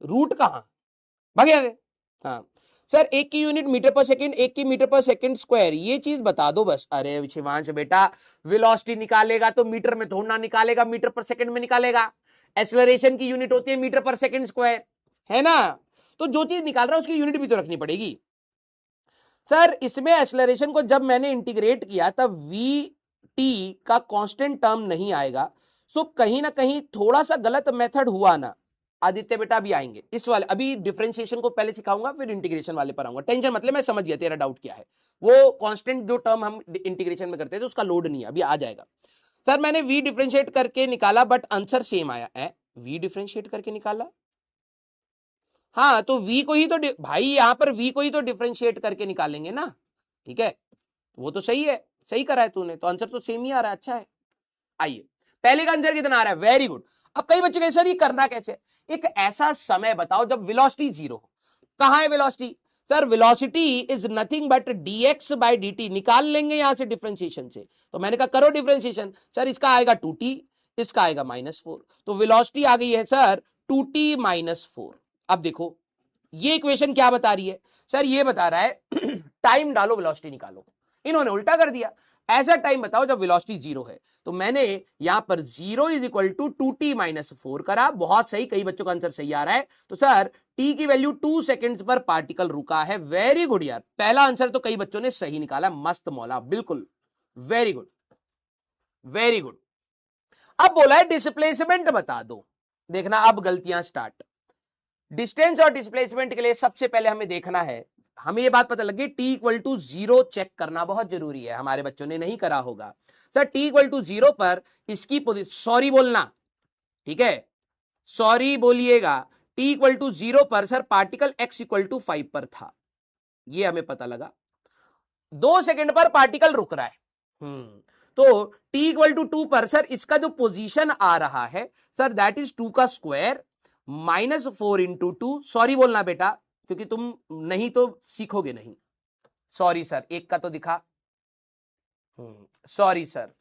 रूट कहां भगया है? हाँ सर, एक की यूनिट मीटर पर सेकंड, एक की मीटर पर सेकंड स्क्वायर, ये चीज बता दो बस। अरे शिवांश बेटा, वेलोसिटी निकालेगा तो मीटर में थोड़ा निकालेगा, मीटर पर सेकंड में निकालेगा। एक्सेलरेशन की यूनिट होती है मीटर पर सेकंड स्क्वायर, है ना। तो जो चीज निकाल रहा है उसकी यूनिट भी तो रखनी पड़ेगी। सर इसमें एक्सेलरेशन को जब मैंने इंटीग्रेट किया तब वी टी का कांस्टेंट टर्म नहीं आएगा। सो कहीं ना कहीं थोड़ा सा गलत मेथड हुआ ना। आदित्य बेटा अभी आएंगे इस वाले, अभी डिफरेंशिएशन को पहले सिखाऊंगा फिर इंटीग्रेशन वाले पर आऊंगा। टेंशन मतलब, मैं समझ गया तेरा डाउट क्या है। वो कांस्टेंट जो टर्म हम इंटीग्रेशन में करते थे उसका लोड नहीं है, अभी आ जाएगा। सर मैंने वी डिफरेंशिएट करके निकाला बट आंसर सेम आया है। वी डिफरेंशिएट करके निकाला, हाँ तो v को ही तो भाई यहां पर v को ही तो डिफरेंशिएट करके निकालेंगे ना, ठीक है। वो तो सही है, सही करा है तूने, तो आंसर तो सेम ही आ रहा है, अच्छा है। आइए पहले का आंसर कितना आ रहा है, वेरी गुड। अब कई बच्चे कहें सर ये करना कैसे, एक ऐसा समय बताओ जब वेलोसिटी जीरो हो। कहां है velocity, sir velocity is nothing but dx by dt, निकाल लेंगे यहां से डिफरेंशिएशन से। तो मैंने कहा करो डिफरेंशिएशन, सर इसका आएगा 2t, इसका आएगा -4, तो वेलोसिटी आ गई है सर 2t -4। अब देखो ये इक्वेशन क्या बता रही है, सर ये बता रहा है टाइम डालो वेलोसिटी निकालो। इन्होंने उल्टा कर दिया, ऐसा टाइम बताओ जब वेलोसिटी जीरो है। तो मैंने यहां पर 0 इज इक्वल टू 2t -4 करा, बहुत सही, कई बच्चों का आंसर सही आ रहा है। तो सर t की वैल्यू 2 सेकंड्स पर पार्टिकल रुका है, वेरी गुड यार, पहला आंसर तो कई बच्चों ने सही निकाला, मस्त मौला, बिल्कुल वेरी गुड, वेरी गुड। अब बोला है डिस्प्लेसमेंट बता दो, देखना अब गलतियां स्टार्ट। डिस्टेंस और डिस्प्लेसमेंट के लिए सबसे पहले हमें देखना है, हमें यह बात पता लगी t इक्वल टू 0 चेक करना बहुत जरूरी है, हमारे बच्चों ने नहीं करा होगा। सर t इक्वल टू 0 पर इसकी पोजीशन, सॉरी बोलना, ठीक है, सॉरी बोलिएगा, t इक्वल टू 0 पर sir particle x equal to 5 पर था, ये हमें पता लगा। 2 सेकंड पर पार्टिकल रुक रहा है, तो t इक्वल टू 2 पर सर इसका जो पोजीशन आ रहा है सर दैट इज 2 का स्क्वायर -4 इंटू 2, सॉरी बोलना बेटा क्योंकि तुम नहीं तो सीखोगे नहीं। सॉरी सर, एक का तो दिखा, सॉरी सर।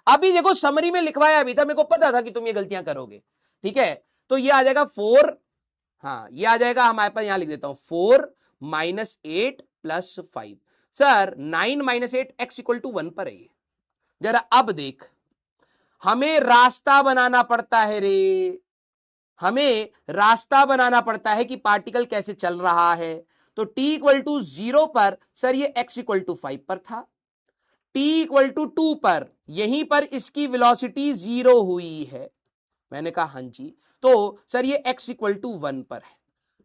अभी देखो समरी में लिखवाया अभी था, मेरे को पता था कि तुम ये गलतियां करोगे, ठीक है। तो ये आ जाएगा 4, हाँ ये आ जाएगा हमारे पास, यहां लिख देता हूं 4 -8 + 5। सर 9 - 8 x इक्वल टू 1 पर है। जरा अब देख, हमें रास्ता बनाना पड़ता है रे, हमें रास्ता बनाना पड़ता है कि पार्टिकल कैसे चल रहा है। तो t इक्वल टू 0 पर सर ये x इक्वल टू 5 पर था, t इक्वल टू 2 पर यहीं पर इसकी वेलोसिटी 0 हुई है। मैंने कहा हां जी, तो सर ये x इक्वल टू 1 पर है।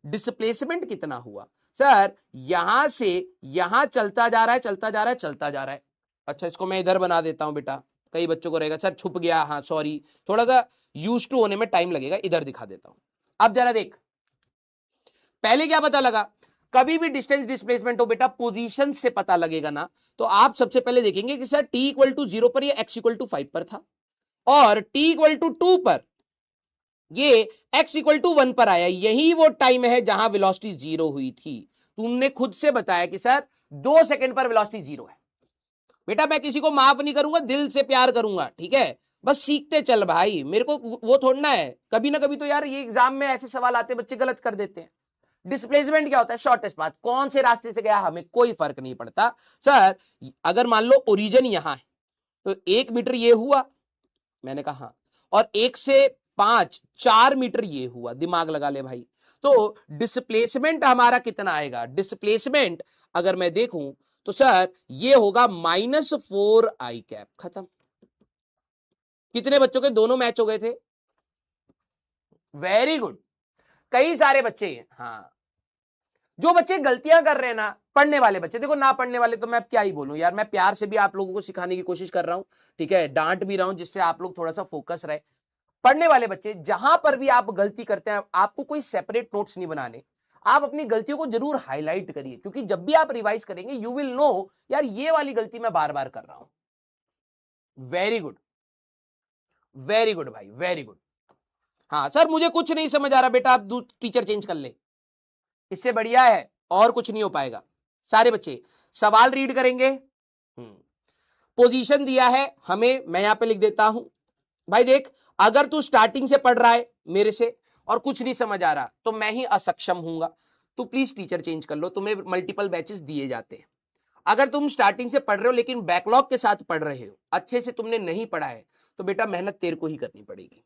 डिस्प्लेसमेंट कितना हुआ, सर यहां से यहां चलता जा रहा है, चलता जा रहा है, चलता जा रहा है। अच्छा इसको मैं इधर बना देता हूं बेटा, कई बच्चों को रहेगा सर छुप गया, हाँ सॉरी, थोड़ा सा यूज टू होने में टाइम लगेगा, इधर दिखा देता हूं। अब जरा देख, पहले क्या पता लगा, कभी भी डिस्टेंस डिस्प्लेसमेंट हो बेटा पोजीशन से पता लगेगा ना, तो आप सबसे पहले देखेंगे कि सर t इक्वल टू 0 पर ये x इक्वल टू 5 पर था, और t इक्वल टू 2 पर ये x इक्वल टू 1 पर आया। यही वो टाइम है जहां वेलोसिटी 0 हुई थी। तुमने खुद से बताया कि सर 2 सेकंड पर वेलोसिटी 0 है। बेटा मैं किसी को माफ नहीं करूंगा, दिल से प्यार करूंगा, ठीक है, बस सीखते चल भाई, मेरे को वो थोड़ना है। कभी ना कभी तो यार ये एग्जाम में ऐसे सवाल आते बच्चे गलत कर देते हैं। डिस्प्लेसमेंट क्या होता है? शॉर्टेस्ट पाथ, कौन से रास्ते से गया हमें कोई फर्क नहीं पड़ता। सर अगर मान लो ओरिजिन यहां है तो 1 मीटर ये हुआ, मैंने कहा हाँ, और 1 से 5 4 मीटर ये हुआ, दिमाग लगा ले भाई। तो डिस्प्लेसमेंट हमारा कितना आएगा? डिस्प्लेसमेंट अगर मैं देखूं तो सर ये होगा -4 i कैप। खत्म। कितने बच्चों के दोनों मैच हो गए थे? वेरी गुड, कई सारे बच्चे हैं। हाँ, जो बच्चे गलतियां कर रहे हैं ना, पढ़ने वाले बच्चे, देखो ना पढ़ने वाले तो मैं क्या ही बोलूं यार, मैं प्यार से भी आप लोगों को सिखाने की कोशिश कर रहा हूं, ठीक है, डांट भी रहा हूं जिससे आप लोग थोड़ा सा फोकस रहे। पढ़ने वाले बच्चे, जहां पर भी आप गलती करते हैं, आपको कोई सेपरेट नोट्स नहीं बनाने, आप अपनी गलतियों को जरूर हाईलाइट करिए, क्योंकि जब भी आप रिवाइज करेंगे यू विल नो यार ये वाली गलती मैं बार बार कर रहा हूं। वेरी गुड, वेरी गुड भाई, वेरी गुड। हाँ सर मुझे कुछ नहीं समझ आ रहा, बेटा आप टीचर चेंज कर ले, इससे बढ़िया है और कुछ नहीं हो पाएगा। सारे बच्चे सवाल रीड करेंगे। पोजीशन दिया है हमें, मैं यहां पे लिख देता हूं। भाई देख, अगर तू स्टार्टिंग से पढ़ रहा है मेरे से और कुछ नहीं समझ आ रहा तो मैं ही असक्षम हूंगा, तो प्लीज टीचर चेंज कर लो, तुम्हें मल्टीपल बैचेस दिए जाते हैं। अगर तुम स्टार्टिंग से पढ़ रहे हो लेकिन बैकलॉग के साथ पढ़ रहे हो, अच्छे से तुमने नहीं पढ़ा है, तो बेटा मेहनत तेरे को ही करनी पड़ेगी,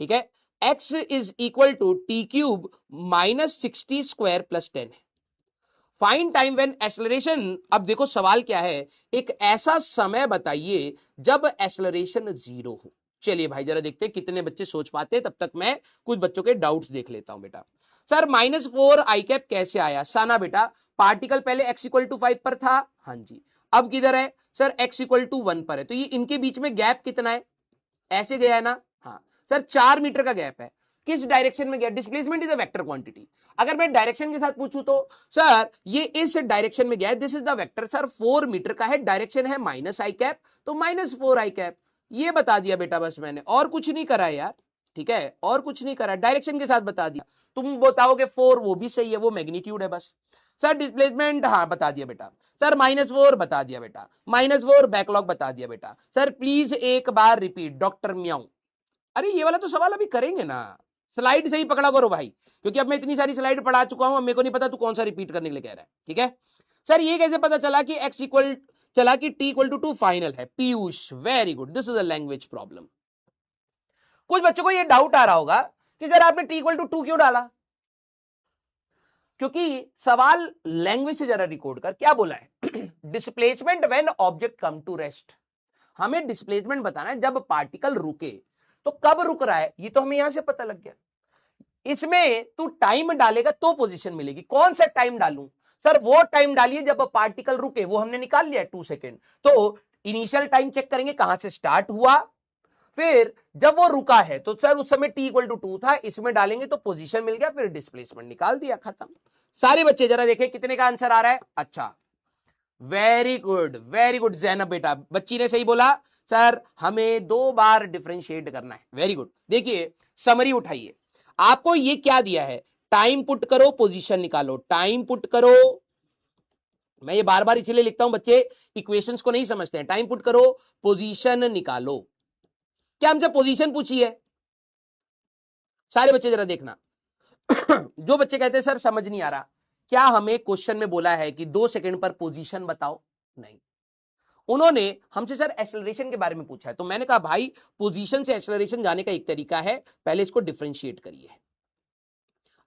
ठीक है। x is equal to T cube -60² + 10 है। फाइन टाइम व्हेन एक्सेलरेशन, अब देखो सवाल क्या है, एक ऐसा समय बताइए जब एक्सेलरेशन 0 हो। चलिए भाई जरा देखते हैं कितने बच्चे सोच पाते हैं, तब तक मैं कुछ बच्चों के डाउट्स देख लेता हूं। बेटा सर -4 i कैप कैसे आया? साना बेटा, पार्टिकल पहले x इक्वल टू 5 पर था, हाँ जी, अब किधर है सर? x इक्वल टू 1 पर है, तो ये इनके बीच में गैप कितना है? ऐसे गया है ना, हाँ सर 4 मीटर का गैप है। किस डायरेक्शन में गया? Displacement is a vector quantity. अगर मैं डायरेक्शन के साथ पूछूं तो सर ये इस डायरेक्शन में गया है, this is the vector sir, 4 metre का है, डायरेक्शन है -i कैप, तो -4 i कैप, ये बता दिया बेटा बस मैंने, और कुछ नहीं करा है यार, ठीक है, और कुछ नहीं करा, डायरेक्शन के साथ बता दिया। तुम बताओगे 4, वो भी सही है, वो मैग्नीट्यूड है बस। सर डिस्प्लेसमेंट, हाँ बता दिया बेटा। सर -4 बता दिया बेटा, -4 बैकलॉग बता दिया बेटा। सर प्लीज एक बार रिपीट, डॉक्टर म्याऊ। अरे ये वाला तो सवाल अभी करेंगे ना, स्लाइड से ही पकड़ा करो भाई, क्योंकि अब मैं इतनी सारी स्लाइड पढ़ा चुका हूं, अब मेरे को नहीं पता तू कौन सा रिपीट करने के लिए कह रहा है, ठीक है। सर ये कैसे पता चला कि x इक्वल, चला कि t इक्वल टू 2 फाइनल है? Piyush very good, this is a language problem. कुछ बच्चों को ये डाउट आ रहा होगा कि सर आपने t इक्वल टू 2 क्यों डाला, क्योंकि सवाल लैंग्वेज से जरा रिकॉर्ड कर, क्या बोला है? Displacement when object come to rest. हमें डिस्प्लेसमेंट बताना है जब पार्टिकल रुके, तो कब रुक रहा है ये तो हमें यहां से पता लग गया। इसमें तू टाइम डालेगा तो पोजीशन मिलेगी, कौन सा टाइम डालूं? सर वो टाइम डालिए जब पार्टिकल रुके, वो हमने निकाल लिया 2 सेकेंड। तो इनिशियल टाइम चेक करेंगे कहां से स्टार्ट हुआ, फिर जब वो रुका है तो सर उस समय t इक्वल टू 2 था, इसमें डालेंगे तो पोजीशन मिल गया, फिर डिस्प्लेसमेंट निकाल दिया, खत्म। सारे बच्चे जरा देखें कितने का आंसर आ रहा है। अच्छा very good, very good Zainab बेटा, बच्ची ने सही बोला, सर हमें 2 बार डिफरेंशिएट करना है। Very good. देखिए समरी उठाइए, आपको ये क्या दिया है, टाइम पुट करो पोजीशन निकालो, टाइम पुट करो। मैं ये बार बार इसलिए लिखता हूं, बच्चे इक्वेशंस को नहीं समझते हैं। टाइम पुट करो, पोजीशन निकालो। क्या हमसे पोजीशन पूछी है? सारे बच्चे जरा देखना। जो बच्चे कहते हैं सर समझ नहीं आ रहा, क्या हमें क्वेश्चन में बोला है कि 2 सेकंड पर पोजीशन बताओ? नहीं, उन्होंने हमसे सर एक्सेलरेशन के बारे में पूछा है, तो मैंने कहा भाई पोजीशन से एक्सेलरेशन जाने का एक तरीका है, पहले इसको डिफरेंशिएट करिए।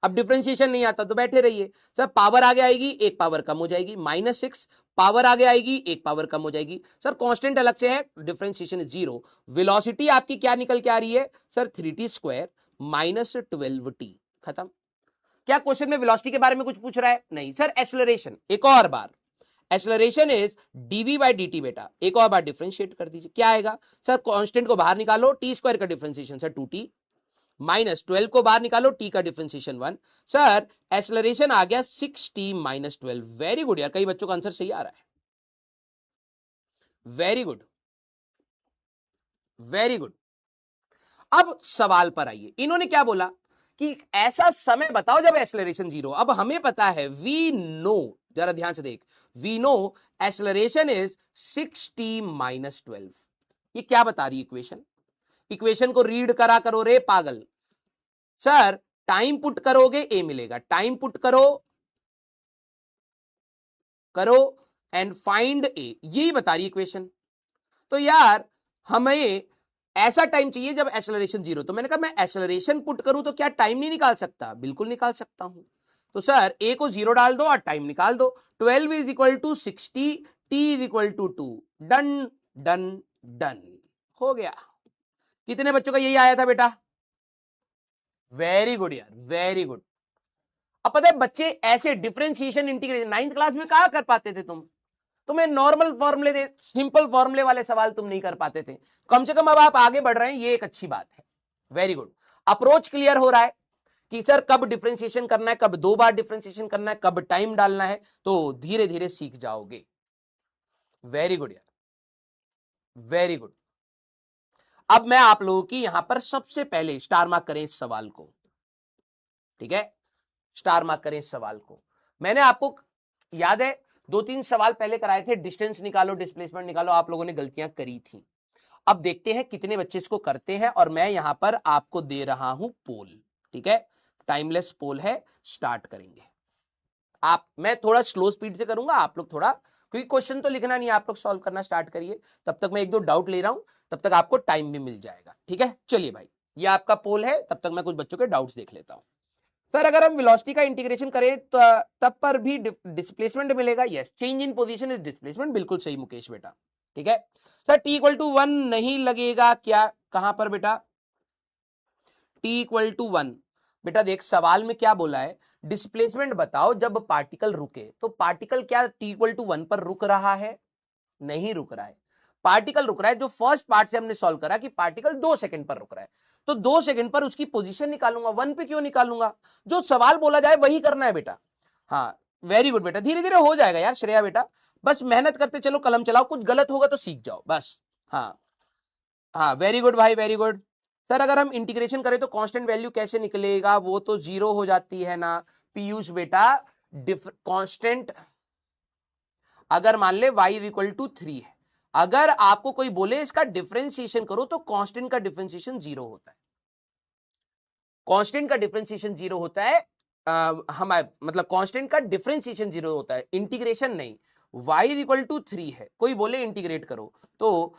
अब डिफरेंशिएशन नहीं आता तो बैठे रहिए। सर पावर आगे आएगी, एक पावर कम हो जाएगी, -6, पावर आगे आएगी, एक पावर कम हो जाएगी। सर कांस्टेंट अलग से है, डिफरेंशिएशन 0। वेलोसिटी आपकी क्या निकल के आ रही है सर? 3t² -12t। खत्म। क्या क्वेश्चन में वेलोसिटी के बारे में कुछ पूछ रहा है? नहीं। सर एक्सेलरेशन, एक और बार, acceleration is dv by d t. बेटा एक और बार डिफरेंशिएट कर दीजिए, क्या आएगा सर? कांस्टेंट को बाहर निकालो, टी स्क्वायर का डिफरेंशिएशन सर 2t, माइनस 12 को बाहर निकालो, टी का डिफरेंशिएशन 1। सर एक्सेलरेशन आ गया 6t माइनस 12। वेरी गुड यार, कई बच्चों का आंसर सही आ रहा है, वेरी गुड वेरी गुड। अब सवाल पर आइए, इन्होंने क्या बोला कि ऐसा समय बताओ जब एक्सेलरेशन 0। अब हमें पता है, वी नो, जरा ध्यान से देख, we know acceleration is 6t minus 12। ये क्या बता रही इक्वेशन? इक्वेशन को रीड करा करो रे पागल। सर टाइम पुट करोगे ए मिलेगा, टाइम पुट करो करो एंड फाइंड ए, यही बता रही इक्वेशन। तो यार हमें ऐसा टाइम चाहिए जब एक्सेलरेशन 0। तो मैंने कहा मैं एक्सेलरेशन पुट करूं तो क्या टाइम नहीं निकाल सकता? बिल्कुल निकाल सकता हूं। तो सर ए को 0 डाल दो और टाइम निकाल दो। 12 is equal to 60, T is equal to 2। Done done done, हो गया। कितने बच्चों का यही आया था बेटा? वेरी गुड यार, वेरी गुड। अब पता है बच्चे ऐसे डिफरेंशिएशन इंटीग्रेशन 9th क्लास में कहां कर पाते थे तुम? तुम्हें नॉर्मल फॉर्मूले दे, सिंपल फॉर्मूले वाले सवाल तुम नहीं कर पाते थे। कम से कम अब आप आगे बढ़ रहे हैं, ये एक अच्छी बात है। वेरी गुड, अप्रोच क्लियर हो रहा है कि सर कब डिफरेंशिएशन करना है, कब 2 बार डिफरेंशिएशन करना है, कब टाइम डालना है, तो धीरे धीरे सीख जाओगे। वेरी गुड यार, वेरी गुड। अब मैं आप लोगों की यहां पर सबसे पहले स्टार मार्क करें इस सवाल को, ठीक है? स्टार मार्क करें इस सवाल को। मैंने आपको याद है 2-3 सवाल पहले कराए थे, डिस्टेंस निकालो, डिस्प्लेसमेंट निकालो, आप लोगों ने गलतियां करी थी। अब देखते हैं कितने बच्चे इसको करते हैं, और मैं यहां पर आपको दे रहा हूं पोल, ठीक है? टाइमलेस पोल है, स्टार्ट करेंगे। मैं थोड़ा स्लो स्पीड से करूंगा, आप लोग थोड़ा, क्योंकि क्वेश्चन तो लिखना नहीं है, आप लोग सॉल्व करना स्टार्ट करिए। तब तक मैं 1-2 डाउट ले रहा हूं, तब तक आपको टाइम भी मिल जाएगा, ठीक है? चलिए भाई, ये आपका पोल है, तब तक मैं कुछ बच्चों के डाउट्स देख लेता हूं। सर अगर हम वेलोसिटी का इंटीग्रेशन करें तो तब पर भी डिस्प्लेसमेंट मिलेगा? Yes, change in position is displacement, बिल्कुल सही मुकेश बेटा, ठीक है? सर t इक्वल टू 1 नहीं लगेगा क्या? कहां पर बेटा? t equal to 1। बेटा देख सवाल में क्या बोला है, डिस्प्लेसमेंट बताओ जब पार्टिकल रुके। तो पार्टिकल क्या t इक्वल टू 1 पर रुक रहा है? नहीं रुक रहा है। पार्टिकल रुक रहा है, जो फर्स्ट पार्ट से हमने सॉल्व करा कि पार्टिकल 2 सेकंड पर रुक रहा है, तो 2 सेकंड पर उसकी पोजीशन निकालूंगा, 1 पे क्यों निकालूंगा? जो सवाल बोला जाए वही करना है बेटा। हाँ वेरी गुड बेटा, धीरे धीरे हो जाएगा यार श्रेया बेटा, बस मेहनत करते चलो, कलम चलाओ, कुछ गलत होगा तो सीख जाओ बस। हाँ हाँ, वेरी गुड भाई, वेरी गुड। सर अगर हम इंटीग्रेशन करें तो कांस्टेंट वैल्यू कैसे निकलेगा? वो तो 0 हो जाती है ना पीयूष बेटा। कांस्टेंट अगर मान ले y इक्वल टू 3 है, अगर आपको कोई बोले इसका डिफरेंशिएशन करो तो कांस्टेंट का डिफरेंशिएशन 0 होता है। कांस्टेंट का डिफरेंशिएशन 0 होता है, हमारे मतलब कांस्टेंट का डिफरेंशिएशन 0 होता है, इंटीग्रेशन नहीं। y इक्वल टू 3 है, कोई बोले इंटीग्रेट करो, तो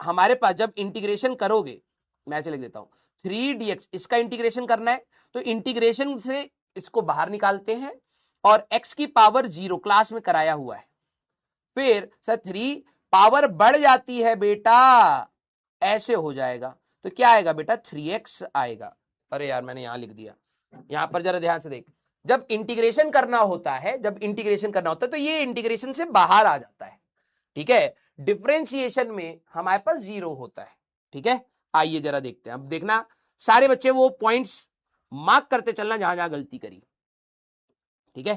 हमारे पास जब इंटीग्रेशन करोगे, मैं ऐसे लिख देता हूं 3dx, इसका इंटीग्रेशन करना है, तो इंटीग्रेशन से इसको बाहर निकालते हैं और x की पावर 0 क्लास में कराया हुआ है, फिर सर 3 पावर बढ़ जाती है बेटा, ऐसे हो जाएगा। तो क्या आएगा बेटा? 3x आएगा। अरे यार मैंने यहां लिख दिया, यहां पर जरा ध्यान से देख, जब इंटीग्रेशन करना होता है, जब इंटीग्रेशन करना होता है तो ये इंटीग्रेशन से बाहर आ जाता है, ठीक है? डिफरेंशिएशन में हमारे पास 0 होता है, ठीक है? आइए जरा देखते हैं, अब देखना सारे बच्चे वो पॉइंट्स मार्क करते चलना जहां जहां गलती करी, ठीक है?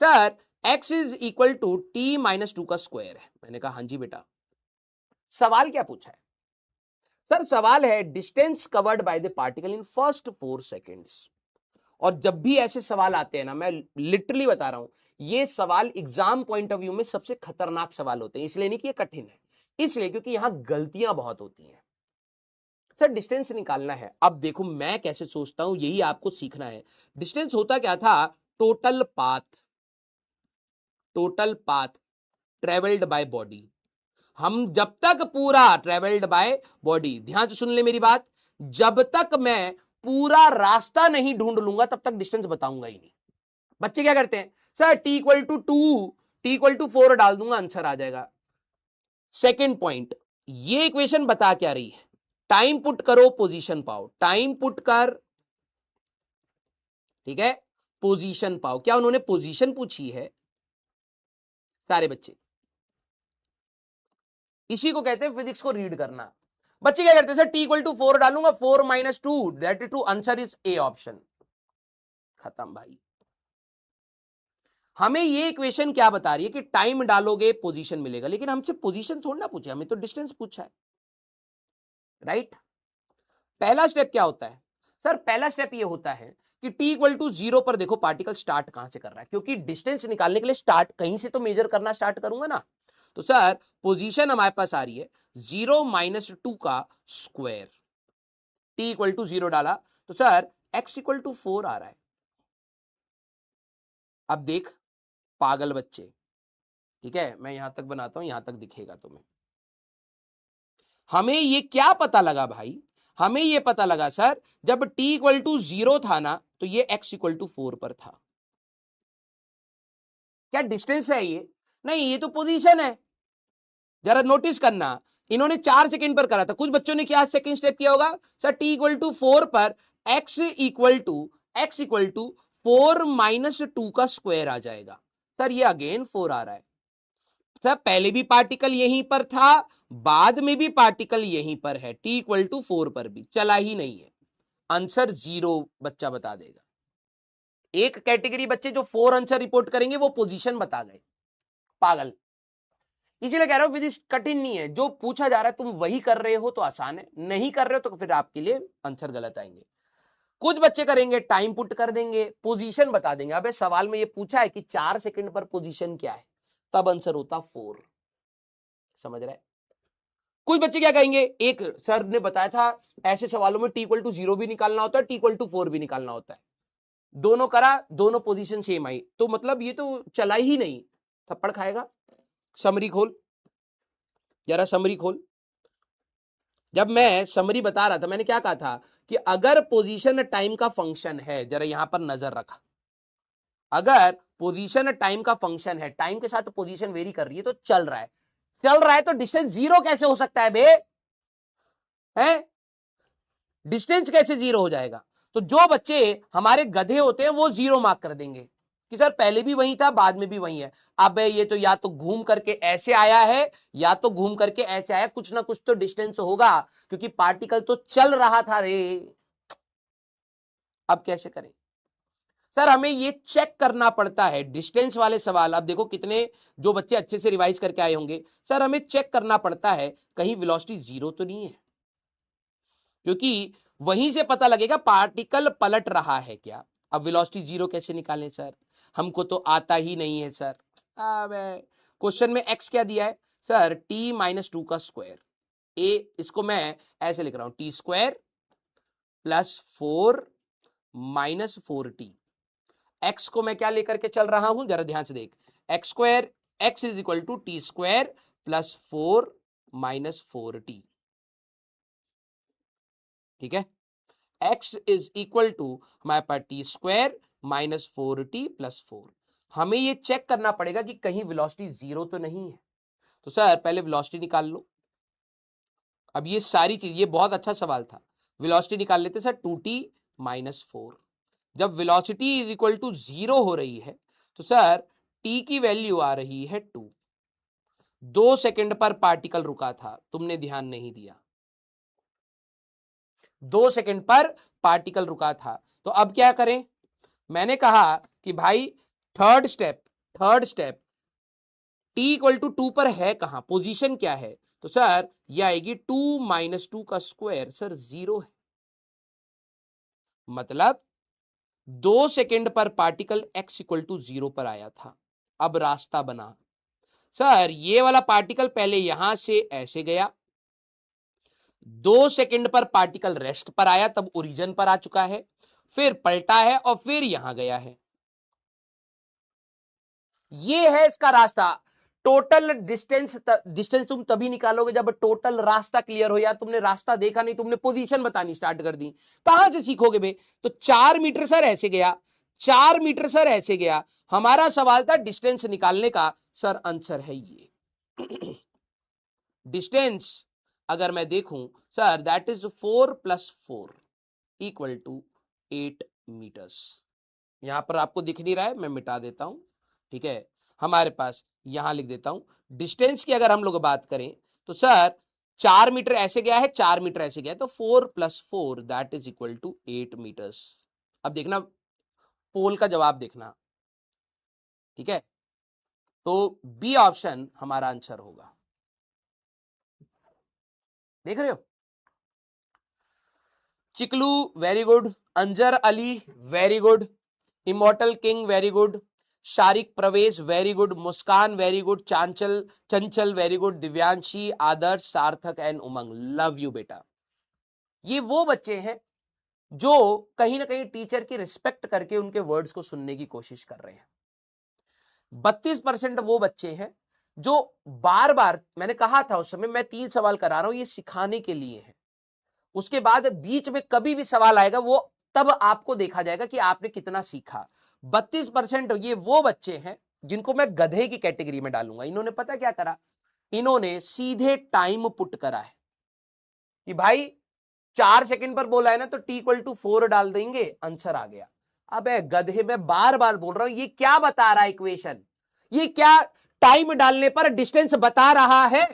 Sir x is equal to T minus 2 का स्क्वायर है। मैंने कहा हाँ जी बेटा। सवाल क्या पूछा है? सर सवाल है distance covered by the particle in first 4 seconds. और जब भी ऐसे सवाल आते हैं ना, मैं लिटरली बता रहा हूं, ये सवाल एग्जाम पॉइंट ऑफ व्यू में सबसे खतरनाक सवाल होते हैं। इसलिए नहीं कि ये कठिन है, इसलिए क्योंकि यहां गलतियां बहुत होती हैं। सर डिस्टेंस निकालना है, अब देखो मैं कैसे सोचता हूं, यही आपको सीखना है। डिस्टेंस होता क्या था? Total path, total path travelled by body. हम जब तक पूरा ट्रेवल्ड बाय बॉडी, ध्यान से सुन ले मेरी बात, जब तक मैं पूरा रास्ता नहीं ढूंढ लूंगा तब तक डिस्टेंस बताऊंगा ही नहीं। बच्चे क्या करते हैं? Sir T equal to 2, T equal to 4 डाल दूंगा, आंसर आ जाएगा। सेकेंड पॉइंट, ये इक्वेशन बता क्या रही है? टाइम पुट करो, पोजीशन पाओ, टाइम पुट कर, ठीक है? पोजीशन पाओ। क्या उन्होंने पोजीशन पूछी है? सारे बच्चे। इसी को कहते हैं फिजिक्स को रीड करना। बच्चे क्या करते हैं सर, टी इक्वल टू 4 डालूंगा, 4 minus 2 that is 2, answer is A option. खत्म भाई। हमें ये इक्वेशन क्या बता रही है कि टाइम डालोगे पोजीशन मिलेगा, लेकिन हमसे पोजीशन थोड़ा ना पूछा, हमें तो डिस्टेंस पूछा है, राइट। पहला स्टेप क्या होता है सर, पहला स्टेप ये होता है कि t इक्वल टू 0 पर देखो पार्टिकल स्टार्ट कहां से कर रहा है, क्योंकि डिस्टेंस निकालने के लिए स्टार्ट कहीं से तो मेजर करना स्टार्ट करूंगा ना। तो सर पोजीशन हमारे पास आ रही है 0 माइनस 2 का स्क्वायर, t इक्वल टू 0 डाला तो सर x इक्वल टू 4 आ रहा है। अब देख पागल बच्चे, ठीक है, मैं यहां तक बनाता हूं, यहां तक दिखेगा तुम्हें। हमें ये क्या पता लगा भाई, हमें ये पता लगा सर जब t इक्वल टू 0 था ना तो ये x इक्वल टू 4 पर था। क्या डिस्टेंस है ये? नहीं, ये तो पोजीशन है। जरा नोटिस करना, इन्होंने 4 सेकंड पर करा था, कुछ बच्चों ने क्या सेकंड स्टेप किया होगा सर, t इक्वल टू 4 पर x इक्वल टू 4 माइनस 2 का स्क्वायर आ जाएगा। सर ये अगेन 4 आ रहा है। सर पहले भी पार्टिकल यहीं पर था, बाद में भी पार्टिकल यहीं पर है, t इक्वल टू 4 पर भी चला ही नहीं है। आंसर 0 बच्चा बता देगा। एक कैटेगरी बच्चे जो 4 आंसर रिपोर्ट करेंगे वो पोजीशन बता गए, पागल। इसीलिए कह रहा हूं फिजिक्स कठिन नहीं है, जो पूछा जा रहा है तुम वही कर रहे हो तो आसान है, नहीं कर रहे हो तो फिर आपके लिए आंसर गलत आएंगे। कुछ बच्चे करेंगे टाइम पुट कर देंगे, पोजीशन बता देंगे। अबे सवाल में ये पूछा है कि 4 सेकंड पर पोजीशन क्या है, तब आंसर होता 4। समझ रहे? कुछ बच्चे क्या कहेंगे, एक सर ने बताया था ऐसे सवालों में टी इक्वल टू 0 भी निकालना होता है, टी इक्वल टू 4 भी निकालना होता है, दोनों करा, दोनों पोजीशन सेम आई, तो मतलब ये तो चला ही नहीं, थप्पड़ खाएगा। समरी खोल, जरा समरी खोल। जब मैं समरी बता रहा था मैंने क्या कहा था कि अगर पोजीशन टाइम का फंक्शन है, जरा यहां पर नजर रखा, अगर पोजीशन टाइम का फंक्शन है, टाइम के साथ पोजीशन वेरी कर रही है, तो चल रहा है, चल रहा है तो डिस्टेंस 0 कैसे हो सकता है बे, है डिस्टेंस कैसे 0 हो जाएगा? तो जो बच्चे हमारे गधे होते हैं वो 0 मार्क कर देंगे कि सर पहले भी वही था बाद में भी वही है। अब ये तो या तो घूम करके ऐसे आया है या तो घूम करके ऐसे आया, कुछ ना कुछ तो डिस्टेंस होगा, क्योंकि पार्टिकल तो चल रहा था रे। अब कैसे करें सर, हमें ये चेक करना पड़ता है डिस्टेंस वाले सवाल। अब देखो कितने जो बच्चे अच्छे से रिवाइज करके आए होंगे, सर हमें चेक करना पड़ता है कहीं वेलोसिटी 0 तो नहीं है, क्योंकि वहीं से पता लगेगा पार्टिकल पलट रहा है क्या। अब वेलोसिटी 0 कैसे निकालें सर, हमको तो आता ही नहीं है सर। अब क्वेश्चन में x क्या दिया है सर, t माइनस 2 का स्क्वायर, ए इसको मैं ऐसे लिख रहा हूं, T square plus 4 minus 4t। x को मैं क्या लेकर के चल रहा हूं, जरा ध्यान से देख, x square, x is equal to T square plus 4 minus 4t। ठीक है, x इज इक्वल टू हमारे पास t square minus 4t plus 4। हमें ये चेक करना पड़ेगा कि कहीं वेलोसिटी 0 तो नहीं है। तो सर पहले वेलोसिटी निकाल लो। अब ये सारी चीज, ये बहुत अच्छा सवाल था, वेलोसिटी निकाल लेते सर, 2t माइनस 4। जब वेलोसिटी इज इक्वल टू 0 हो रही है तो सर t की वैल्यू आ रही है 2। 2 सेकंड पर पार्टिकल रुका था, तुमने ध्यान नहीं दिया, 2 सेकंड पर पार्टिकल रुका था। तो अब क्या करें, मैंने कहा कि भाई third step t equal to 2 पर है कहां, पोजीशन क्या है, तो सर ये आएगी 2 माइनस 2 का स्क्वायर, सर 0 है, मतलब 2 सेकंड पर पार्टिकल x इक्वल टू 0 पर आया था। अब रास्ता बना सर, ये वाला पार्टिकल पहले यहां से ऐसे गया, 2 सेकंड पर पार्टिकल रेस्ट पर आया, तब ओरिजिन पर आ चुका है, फिर पलटा है और फिर यहां गया है। ये है इसका रास्ता। टोटल डिस्टेंस तुम तभी निकालोगे जब टोटल रास्ता क्लियर हो। यार तुमने रास्ता देखा नहीं, तुमने पोजीशन बतानी स्टार्ट कर दी, कहां से सीखोगे बे? तो 4 मीटर सर ऐसे गया, 4 मीटर सर ऐसे गया, हमारा सवाल था डिस्टेंस निकालने का, सर आंसर है ये। डिस्टेंस अगर मैं देखूं sir, that is 4 plus 4 equal to 8 metres. यहां पर आपको दिख नहीं रहा है, मैं मिटा देता हूं, ठीक है। हमारे पास यहां लिख देता हूं, डिस्टेंस की अगर हम लोग बात करें तो सर 4 मीटर ऐसे गया है, 4 मीटर ऐसे गया है, तो 4 + 4 that is equal to 8 metres. अब देखना पोल का जवाब देखना, ठीक है, तो बी ऑप्शन हमारा आंसर होगा। देख रहे हो, Chiklu very good, Anjar Ali very good, immortal king very good, Sharik Pravesh very good, Muskan very good, Chanchal Chanchal very good, Divyanshi, आदर्श, सार्थक एंड उमंग, लव यू बेटा। ये वो बच्चे हैं जो कहीं ना कहीं टीचर की रिस्पेक्ट करके उनके वर्ड्स को सुनने की कोशिश कर रहे हैं। 32% वो बच्चे हैं जो बार बार, मैंने कहा था उस समय, मैं 3 सवाल करा रहा हूं, ये सिखाने के लिए है। उसके बाद बीच में कभी भी सवाल आएगा, वो तब आपको देखा जाएगा कि आपने कितना सीखा। 32% ये वो बच्चे हैं जिनको मैं गधे की कैटेगरी में डालूंगा। इन्होंने पता क्या करा, इन्होंने सीधे टाइम पुट करा है कि भाई 4 सेकंड पर बोला है ना, तो t=4 डाल देंगे, आंसर आ गया। अबे गधे, मैं बार बार बोल रहा हूं, ये क्या बता रहा है इक्वेशन, ये क्या टाइम डालने पर डिस्टेंस बता रहा है?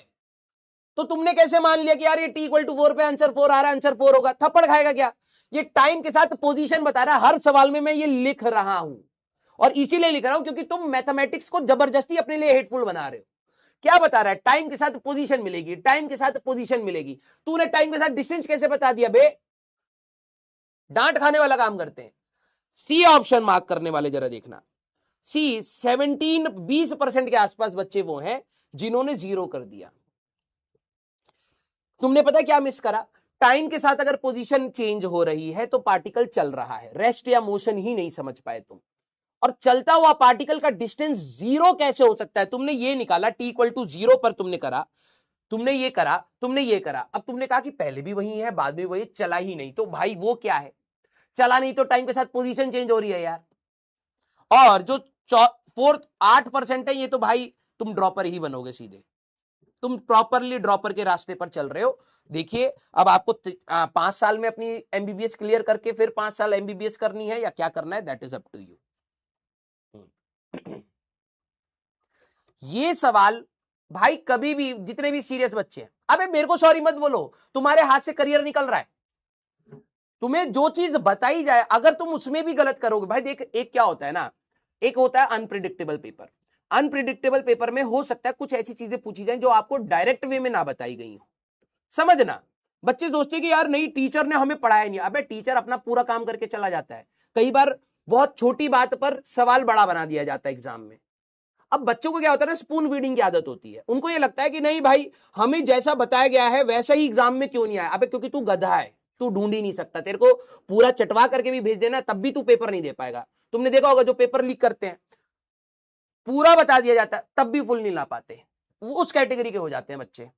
तो तुमने कैसे मान लिया कि यार ये t=4 पे आंसर 4 आ रहा है, आंसर 4 होगा? थप्पड़ खाएगा क्या? ये टाइम के साथ पोजीशन बता रहा है, हर सवाल में मैं ये लिख रहा हूं, और इसीलिए लिख रहा हूं क्योंकि तुम मैथमेटिक्स को जबरदस्ती अपने लिए हेटफुल बना रहे हो। क्या बता रहा है? टाइम के साथ पोजीशन मिलेगी, टाइम के साथ पोजीशन मिलेगी। तूने टाइम के साथ डिस्टेंस कैसे बता दिया बे? डांट खाने वाला काम करते हैं। सी ऑप्शन मार्क करने वाले जरा देखना, सी 20% के आसपास बच्चे वो हैं जिन्होंने 0 कर दिया। तुमने पता क्या मिस करा? टाइम के साथ अगर पोजीशन चेंज हो रही है तो पार्टिकल चल रहा है, रेस्ट या मोशन ही नहीं समझ पाए तुम। और चलता हुआ पार्टिकल का डिस्टेंस 0 कैसे हो सकता है? तुमने ये निकाला t=0 पर, तुमने करा, तुमने ये करा, तुमने ये करा, अब तुमने कहा कि पहले भी वही है बाद में वही, चला ही नहीं, तो भाई वो क्या है? चला नहीं तो टाइम के साथ पोजीशन चेंज हो रही है यार। और जो 8% है, ये तो भाई तुम ड्रॉपर ही बनोगे सीधे, तुम प्रॉपरली ड्रॉपर के रास्ते पर चल रहे हो। देखिए, अब आपको 5 साल में अपनी एमबीबीएस क्लियर करके फिर 5 साल एमबीबीएस करनी है या क्या करना है, that is up to you. ये सवाल भाई कभी भी, जितने भी सीरियस बच्चे हैं, अबे मेरे को सॉरी मत बोलो, तुम्हारे हाथ से करियर निकल रहा है। तुम्हें जो चीज बताई जाए अगर तुम उसमें भी गलत करोगे, भाई देख, एक क्या होता है ना, एक होता है अनप्रिडिक्टेबल पेपर। अनप्रिडिक्टेबल पेपर में हो सकता है कुछ ऐसी चीजें पूछी जाए जो आपको डायरेक्ट वे में ना बताई गई हो। समझना, बच्चे सोचते हैं कि यार नहीं टीचर ने हमें पढ़ाया नहीं। अबे टीचर अपना पूरा काम करके चला जाता है, कई बार बहुत छोटी बात पर सवाल बड़ा बना दिया जाता है एग्जाम में। अब बच्चों को क्या होता है ना, स्पून फीडिंग की आदत होती है, उनको ये लगता है कि नहीं भाई, हमें जैसा बताया गया है वैसा ही एग्जाम में क्यों नहीं आया। अबे क्योंकि तू गधा है, तू ढूंढ ही नहीं सकता, तेरे को पूरा चटवा करके भी भेज देना तब भी तू पेपर नहीं दे पाएगा। तुमने देखा होगा जो पेपर लीक करते हैं, पूरा बता दिया जाता है तब भी फुल नहीं ला पाते, वो उस कैटेगरी के हो जाते हैं बच्चे।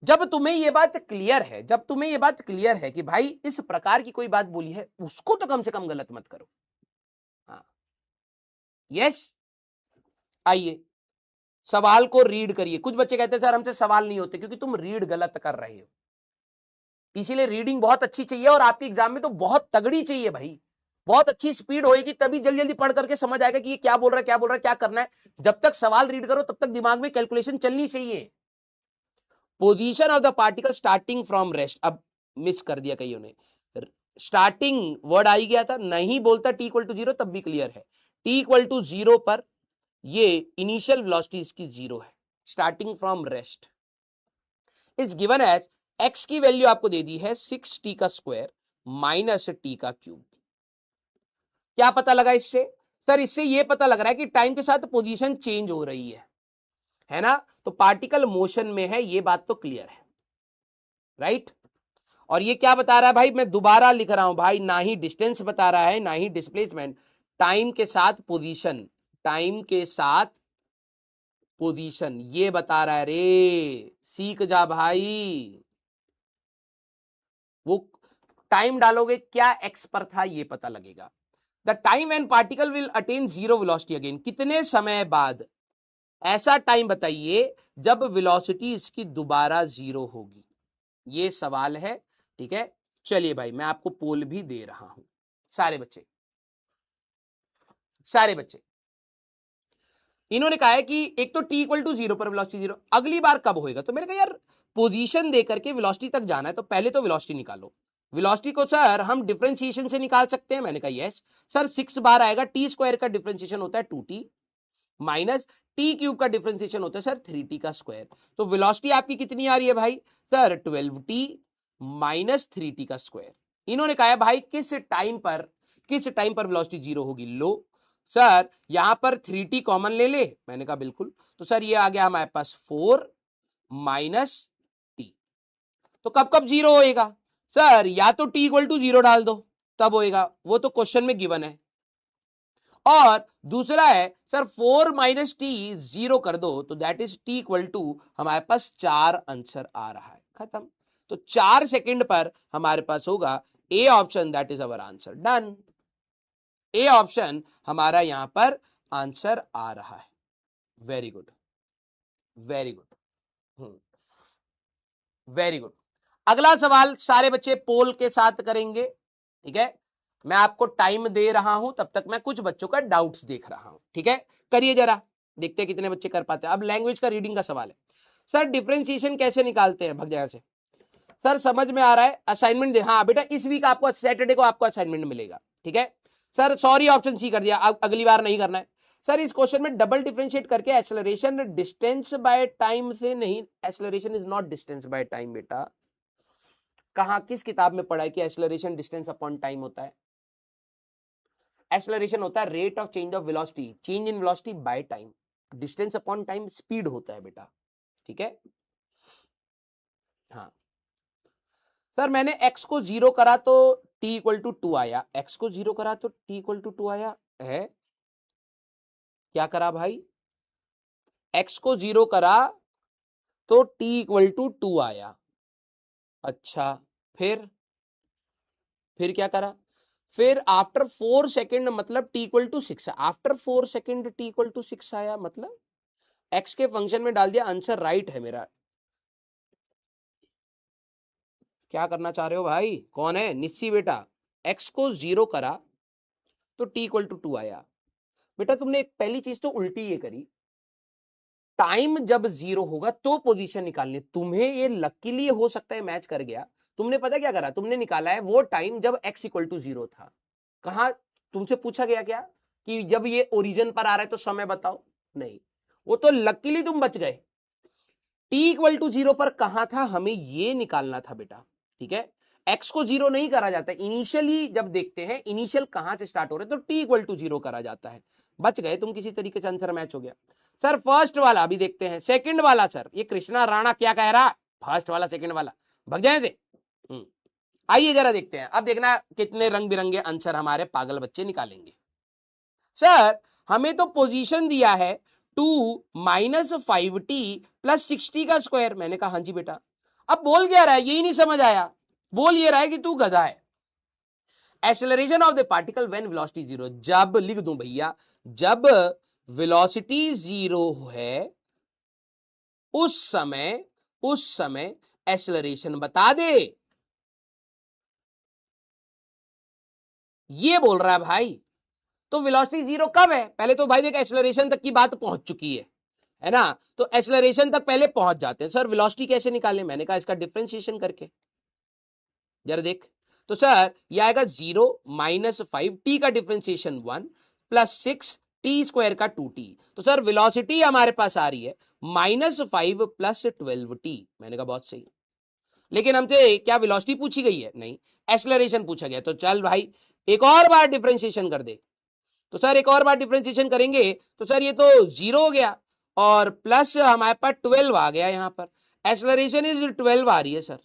जब तुम्हें ये बात क्लियर है, जब तुम्हें ये बात क्लियर है कि भाई इस प्रकार की कोई बात बोली है, उसको तो कम से कम गलत मत करो। हाँ, यस, आइए सवाल को रीड करिए। कुछ बच्चे कहते हैं सर हमसे सवाल नहीं होते, क्योंकि तुम रीड गलत कर रहे हो। इसीलिए रीडिंग बहुत अच्छी चाहिए, और आपके एग्जाम में तो बहुत तगड़ी चाहिए भाई, बहुत अच्छी स्पीड होएगी, तभी जल्दी जल्दी पढ़ करके समझ आएगा कि ये क्या बोल रहा है, क्या बोल रहा है, क्या करना है। जब तक सवाल रीड करो तब तक दिमाग में कैलकुलेशन चलनी चाहिए। Position of the particle starting from rest, अब मिस कर दिया कईयों ने, स्टार्टिंग वर्ड आ ही गया था, नहीं बोलता t=0 तब भी क्लियर है। t=0 पर ये इनिशियल वेलोसिटी इसकी 0 है, starting from rest is given as, x की वैल्यू आपको दे दी है 6t का स्क्वायर माइनस t का क्यूब। क्या पता लगा इससे? सर इससे ये पता लग रहा है कि टाइम के साथ पोजीशन चेंज हो रही है ना, तो पार्टिकल मोशन में है, ये बात तो क्लियर है, राइट। और ये क्या बता रहा है भाई, मैं दोबारा लिख रहा हूं भाई, ना ही डिस्टेंस बता रहा है ना ही डिस्प्लेसमेंट, टाइम के साथ पोजीशन, टाइम के साथ पोजीशन ये बता रहा है रे, सीख जा भाई। वो टाइम डालोगे क्या एक्स पर था ये पता लगेगा। The time and particle will attain 0 velocity again, कितने समय बाद, ऐसा टाइम बताइए जब वेलोसिटी इसकी दोबारा 0 होगी, ये सवाल है, ठीक है। चलिए भाई मैं आपको पोल भी दे रहा हूं, सारे बच्चे, सारे बच्चे इन्होंने कहा है कि एक तो t इक्वल टू 0 पर वेलोसिटी 0, अगली बार कब होएगा? तो मैंने कहा यार पोजीशन दे करके वेलोसिटी तक जाना है तो पहले तो वेलोसिटी निकालो। वेलोसिटी को सर हम डिफरेंशिएशन से निकाल सकते हैं। मैंने कहा यस सर, 6 बार आएगा, टी स्क्वायर का डिफरेंशिएशन होता है 2t माइनस टी क्यूब का डिफरेंशिएशन होता है सर 3t का स्क्वायर। तो वेलोसिटी आपकी कितनी आ रही है भाई? सर 12t माइनस 3t का स्क्वायर। इन्होंने कहा है भाई किस टाइम पर वेलोसिटी 0 होगी? लो सर यहां पर 3t कॉमन ले ले। मैंने कहा बिल्कुल। तो सर ये आ गया हमारे पास 4 माइनस टी। तो कब कब 0 होएगा? सर या तो t इक्वल टू 0 डाल दो तब होएगा, वो तो क्वेश्चन में गिवन है। और दूसरा है सर 4 माइनस टी 0 कर दो तो that is t equal to हमारे पास 4 आंसर आ रहा है। खत्म। तो 4 सेकंड पर हमारे पास होगा A option, that is our answer. Done. A option हमारा यहां पर आंसर आ रहा है। Very good, very good, very good. अगला सवाल सारे बच्चे पोल के साथ करेंगे, ठीक है? मैं आपको टाइम दे रहा हूं, तब तक मैं कुछ बच्चों का डाउट्स देख रहा हूं, ठीक है? करिए जरा, देखते हैं कितने बच्चे कर पाते हैं। अब लैंग्वेज का रीडिंग का सवाल है। सर डिफरेंशिएशन कैसे निकालते हैं? भग जाए से। सर समझ में आ रहा है, असाइनमेंट दे। हाँ बेटा इस वीक आपको सैटरडे को आपको असाइनमेंट मिलेगा, ठीक है? सर सॉरी ऑप्शन सी कर दिया, अब अगली बार नहीं करना है। सर इस क्वेश्चन में डबल डिफरेंशिएट करके एक्सेलरेशन डिस्टेंस बाय टाइम से नहीं, acceleration is not distance by time बेटा। कहां किस किताब में पढ़ा है कि एक्सेलरेशन डिस्टेंस अपॉन टाइम होता है? एक्सेलरेशन होता है rate of change of velocity, change in velocity by time. Distance upon time speed होता है बेटा, ठीक है? हाँ सर मैंने x को 0 करा तो t इक्वल टू 2 आया, x को 0 करा तो t इक्वल टू 2 आया है। क्या करा भाई? x को 0 करा तो t इक्वल टू 2 आया। अच्छा फिर क्या करा? फिर आफ्टर 4 सेकेंड मतलब t equal to 6, after 4 second t equal to 6 आया, मतलब x के फंक्शन में डाल दिया। आंसर राइट है मेरा। क्या करना चाह रहे हो भाई? कौन है निस्सी बेटा? x को 0 करा तो t इक्वल टू 2 आया। बेटा तुमने एक पहली चीज तो उल्टी ये करी, टाइम जब 0 होगा तो पोजीशन निकालनी। तुम्हें ये लकीली हो सकता है मैच कर गया। तुमने पता क्या करा? तुमने निकाला है वो टाइम जब x इक्वल टू 0 था। कहा तुमसे पूछा गया क्या कि जब ये ओरिजिन पर आ रहा है तो समय बताओ? नहीं, वो तो लकीली तुम बच गए। t इक्वल टू 0 पर कहां था, हमें ये निकालना था बेटा, ठीक है? x को 0 नहीं करा जाता इनिशियली। जब देखते हैं इनिशियल कहां से स्टार्ट हो रहे तो t इक्वल टू 0 करा जाता है। बच गए तुम, किसी तरीके से आंसर मैच हो गया। सर फर्स्ट वाला अभी देखते हैं, सेकंड वाला सर ये कृष्णा राणा क्या कह रहा? फर्स्ट वाला सेकंड वाला भग जाए थे। आइए जरा देखते हैं, अब देखना कितने रंग बिरंगे आंसर हमारे पागल बच्चे निकालेंगे। सर हमें तो पोजीशन दिया है 2 माइनस 5t प्लस 6t का स्क्वायर। मैंने कहा हाँ जी बेटा। अब बोल क्या रहा है यही नहीं समझ आया। बोल ये रहा है कि तू गधा है। Acceleration of the particle when velocity 0, जब लिख दूं भैया, जब वेलोसिटी 0 है उस समय एक्सेलरेशन बता दे, ये बोल रहा है भाई। तो वेलोसिटी 0 कब है? पहले तो भाई देख एक्सेलरेशन तक की बात पहुंच चुकी है ना? तो एक्सेलरेशन तक पहले पहुंच जाते हैं। सर वेलोसिटी कैसे निकालें? मैंने कहा इसका डिफरेंशिएशन करके। जरा देख, तो सर ये आएगा 0 माइनस 5t का डिफरेंशिएशन 1 प्लस 6 टी स्क्वायर का 2t। तो सर वेलोसिटी हमारे पास आ रही है -5 प्लस 12t। मैंने कहा बहुत सही, लेकिन हमसे क्या वेलोसिटी पूछी गई है? नहीं, एक्सेलरेशन पूछा गया। तो चल भाई एक और बार डिफरेंशिएशन कर दे। तो सर एक और बार डिफरेंशिएशन करेंगे तो सर ये तो 0 हो गया और प्लस हमारे पास 12 आ गया। यहां पर एक्सेलरेशन इज 12 आ रही है सर।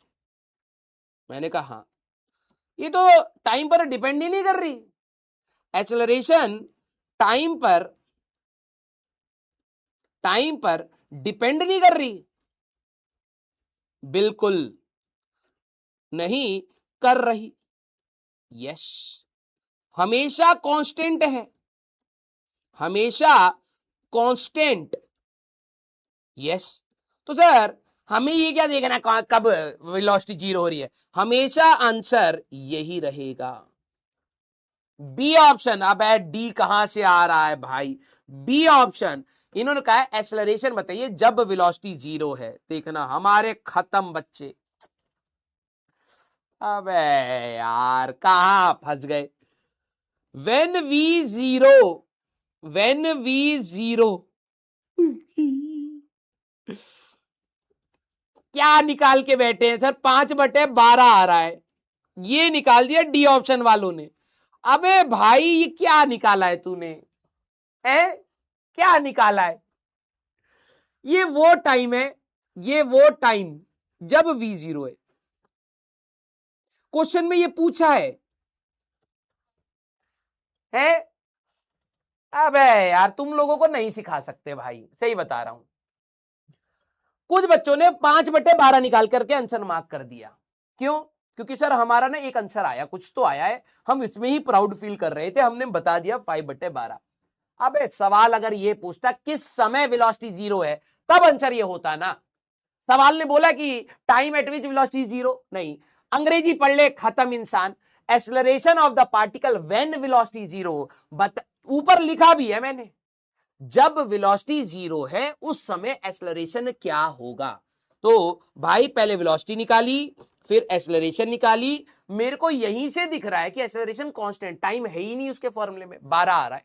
मैंने कहा हाँ, ये तो टाइम पर डिपेंड ही नहीं कर रही। एक्सेलरेशन टाइम पर डिपेंड नहीं कर रही, बिल्कुल नहीं कर रही। यस, हमेशा कांस्टेंट है, हमेशा कांस्टेंट। यस, तो सर हमें ये क्या देखना कब वेलोसिटी 0 हो रही है? हमेशा आंसर यही रहेगा, बी ऑप्शन। अब डी कहां से आ रहा है भाई? बी ऑप्शन इन्होंने कहा है एक्सेलरेशन बताइए जब वेलोसिटी 0 है। देखना हमारे खत्म बच्चे। अबे यार कहां फंस गए। when v 0 क्या निकाल के बैठे हैं सर, 5/12 आ रहा है, ये निकाल दिया डी ऑप्शन वालों ने। अबे भाई ये क्या निकाला है तूने, है क्या निकाला है। ये वो टाइम है, ये वो टाइम जब v 0 है। क्वेश्चन में ये पूछा है। अबे यार तुम लोगों को नहीं सिखा सकते भाई, सही बता रहा हूं। कुछ बच्चों ने 5/12 निकाल करके आंसर मार्क कर दिया। क्यों? क्योंकि सर हमारा ना एक आंसर आया, कुछ तो आया है, हम इसमें ही प्राउड फील कर रहे थे, हमने बता दिया 5/12। अबे सवाल अगर ये पूछता किस समय वेलोसिटी 0 है, तब आंसर ये होता ना। सवाल ने बोला कि टाइम एट विच वेलोसिटी 0, नहीं। अंग्रेजी पढ़ ले खत्म इंसान। Acceleration of the particle when velocity 0, but ऊपर लिखा भी है मैंने, जब वेलोसिटी 0 है उस समय एक्सेलरेशन क्या होगा। तो भाई पहले वेलोसिटी निकाली, फिर एक्सेलरेशन निकाली। मेरे को यहीं से दिख रहा है कि एक्सेलरेशन कांस्टेंट, टाइम है ही नहीं उसके फॉर्मूले में, 12 आ रहा है,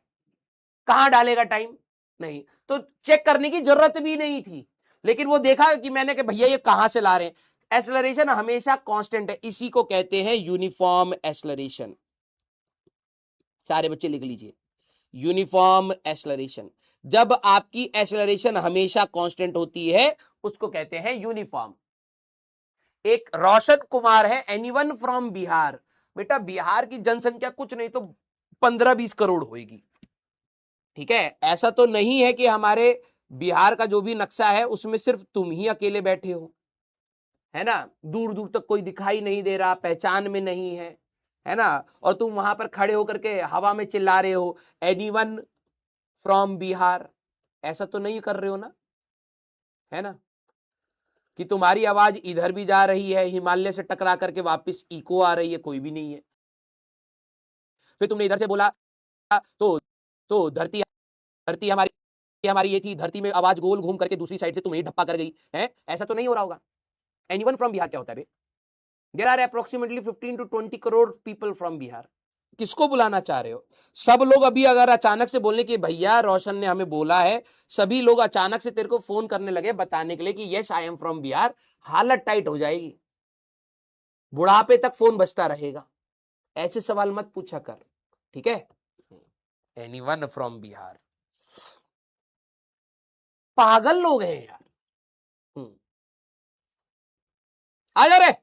कहां डालेगा टाइम, नहीं तो चेक करने की जरूरत भी नहीं थी। लेकिन वो देखा कि मैंने कि भैया ये कहां से ला रहे हैं। एक्सेलरेशन हमेशा कांस्टेंट है, इसी को कहते हैं यूनिफॉर्म एक्सेलरेशन। सारे बच्चे लिख लीजिए, यूनिफॉर्म एक्सेलरेशन। जब आपकी एक्सेलरेशन हमेशा कांस्टेंट होती है उसको कहते हैं यूनिफॉर्म। एक रोशन कुमार है, एनीवन फ्रॉम बिहार। बेटा बिहार की जनसंख्या कुछ नहीं तो 15-20 करोड़ होगी, ठीक है। ऐसा तो नहीं है कि हमारे बिहार का जो भी नक्शा है उसमें सिर्फ तुम ही अकेले बैठे हो, है ना, दूर दूर तक कोई दिखाई नहीं दे रहा, पहचान में नहीं है ना, और तुम वहां पर खड़े होकर के हवा में चिल्ला रहे हो एनीवन फ्रॉम बिहार। ऐसा तो नहीं कर रहे हो ना, है ना, कि तुम्हारी आवाज इधर भी जा रही है, हिमालय से टकरा करके वापस इको आ रही है, कोई भी नहीं है। फिर तुमने इधर से बोला तो धरती, धरती हमारी हमारी ये थी, धरती में आवाज गोल घूम करके दूसरी साइड से तुम्हें धप्पा कर गई है, ऐसा तो नहीं हो रहा होगा। एनीवन फ्रॉम बिहार क्या होता है? There are approximately 15 to 20 crore people from Bihar. किसको बुलाना चाह रहे हो? सब लोग अभी अगर अचानक से बोलने कि भैया रोशन ने हमें बोला है, सभी लोग अचानक से तेरे को फोन करने लगे बताने के लिए कि yes I am from Bihar, हालत टाइट हो जाएगी, बुढ़ापे तक फोन बजता रहेगा। ऐसे सवाल मत पूछा कर, ठीक है। एनीवन फ्रॉम बिहार, पागल लोग हैं यार। आ जा रहे,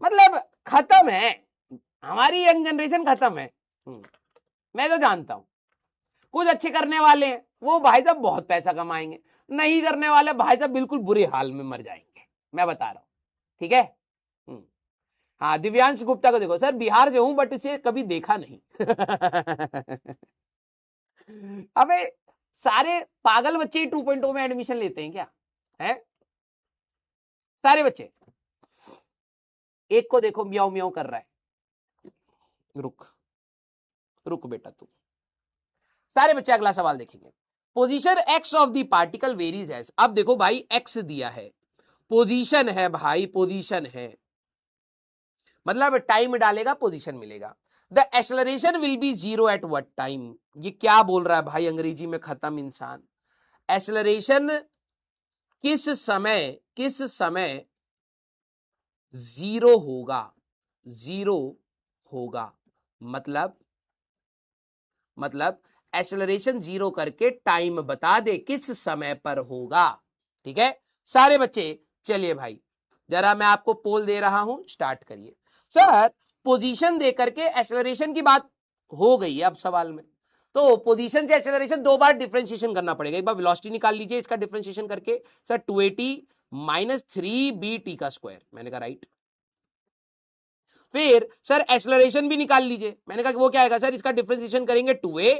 मतलब खत्म है, हमारी यंग जनरेशन खत्म है। मैं तो जानता हूं कुछ अच्छे करने वाले हैं, वो भाई साहब बहुत पैसा कमाएंगे, नहीं करने वाले भाई साहब बिल्कुल बुरे हाल में मर जाएंगे, मैं बता रहा हूं, ठीक है। हाँ दिव्यांश गुप्ता को देखो, सर बिहार से हूं बट इसे कभी देखा नहीं। अबे सारे पागल बच्चे ही 2.0 में एडमिशन लेते हैं क्या, है सारे बच्चे। एक को देखो म्याऊ म्याऊ कर रहा है, रुक रुक बेटा तू। सारे बच्चे अगला सवाल देखेंगे। Position x of the particle varies as, अब देखो भाई एक्स दिया है, पोजीशन है भाई, पोजीशन है, मतलब टाइम डालेगा पोजीशन मिलेगा। The acceleration will be 0 at what time, ये क्या बोल रहा है भाई अंग्रेजी में खत्म इंसान। एक्सेलरेशन किस समय 0 होगा, 0 होगा, मतलब एक्सेलरेशन 0 करके टाइम बता दे किस समय पर होगा, ठीक है। सारे बच्चे चलिए भाई जरा मैं आपको पोल दे रहा हूं, स्टार्ट करिए। सर पोजीशन दे करके एक्सेलरेशन की बात हो गई है अब सवाल में, तो पोजीशन से एक्सेलरेशन दो बार डिफरेंशिएशन करना पड़ेगा। एक बार वेलोसिटी निकाल लीजिए इसका डिफरेंशिएशन करके, सर 280 माइनस 3bt का स्क्वायर, मैंने कहा राइट। फिर सर एक्सेलरेशन भी निकाल लीजिए, मैंने कहा कि वो क्या आएगा सर, इसका डिफरेंशिएशन करेंगे 2a,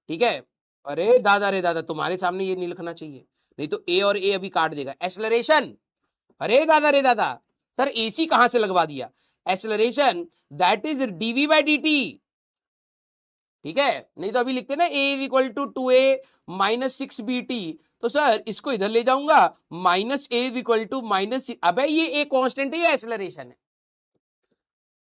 ठीक है। अरे दादा रे दादा, तुम्हारे सामने ये नहीं लिखना चाहिए, नहीं तो a और a अभी काट देगा। एक्सेलरेशन, अरे दादा रे दादा, सर ac कहां से लगवा दिया। Acceleration that is dv by dt, ठीक है, नहीं तो अभी लिखते ना a is equal to 2a minus 6bt, तो सर इसको इधर ले जाऊंगा, minus a is equal to minus, अबे ये a कांस्टेंट है या एक्सेलरेशन है?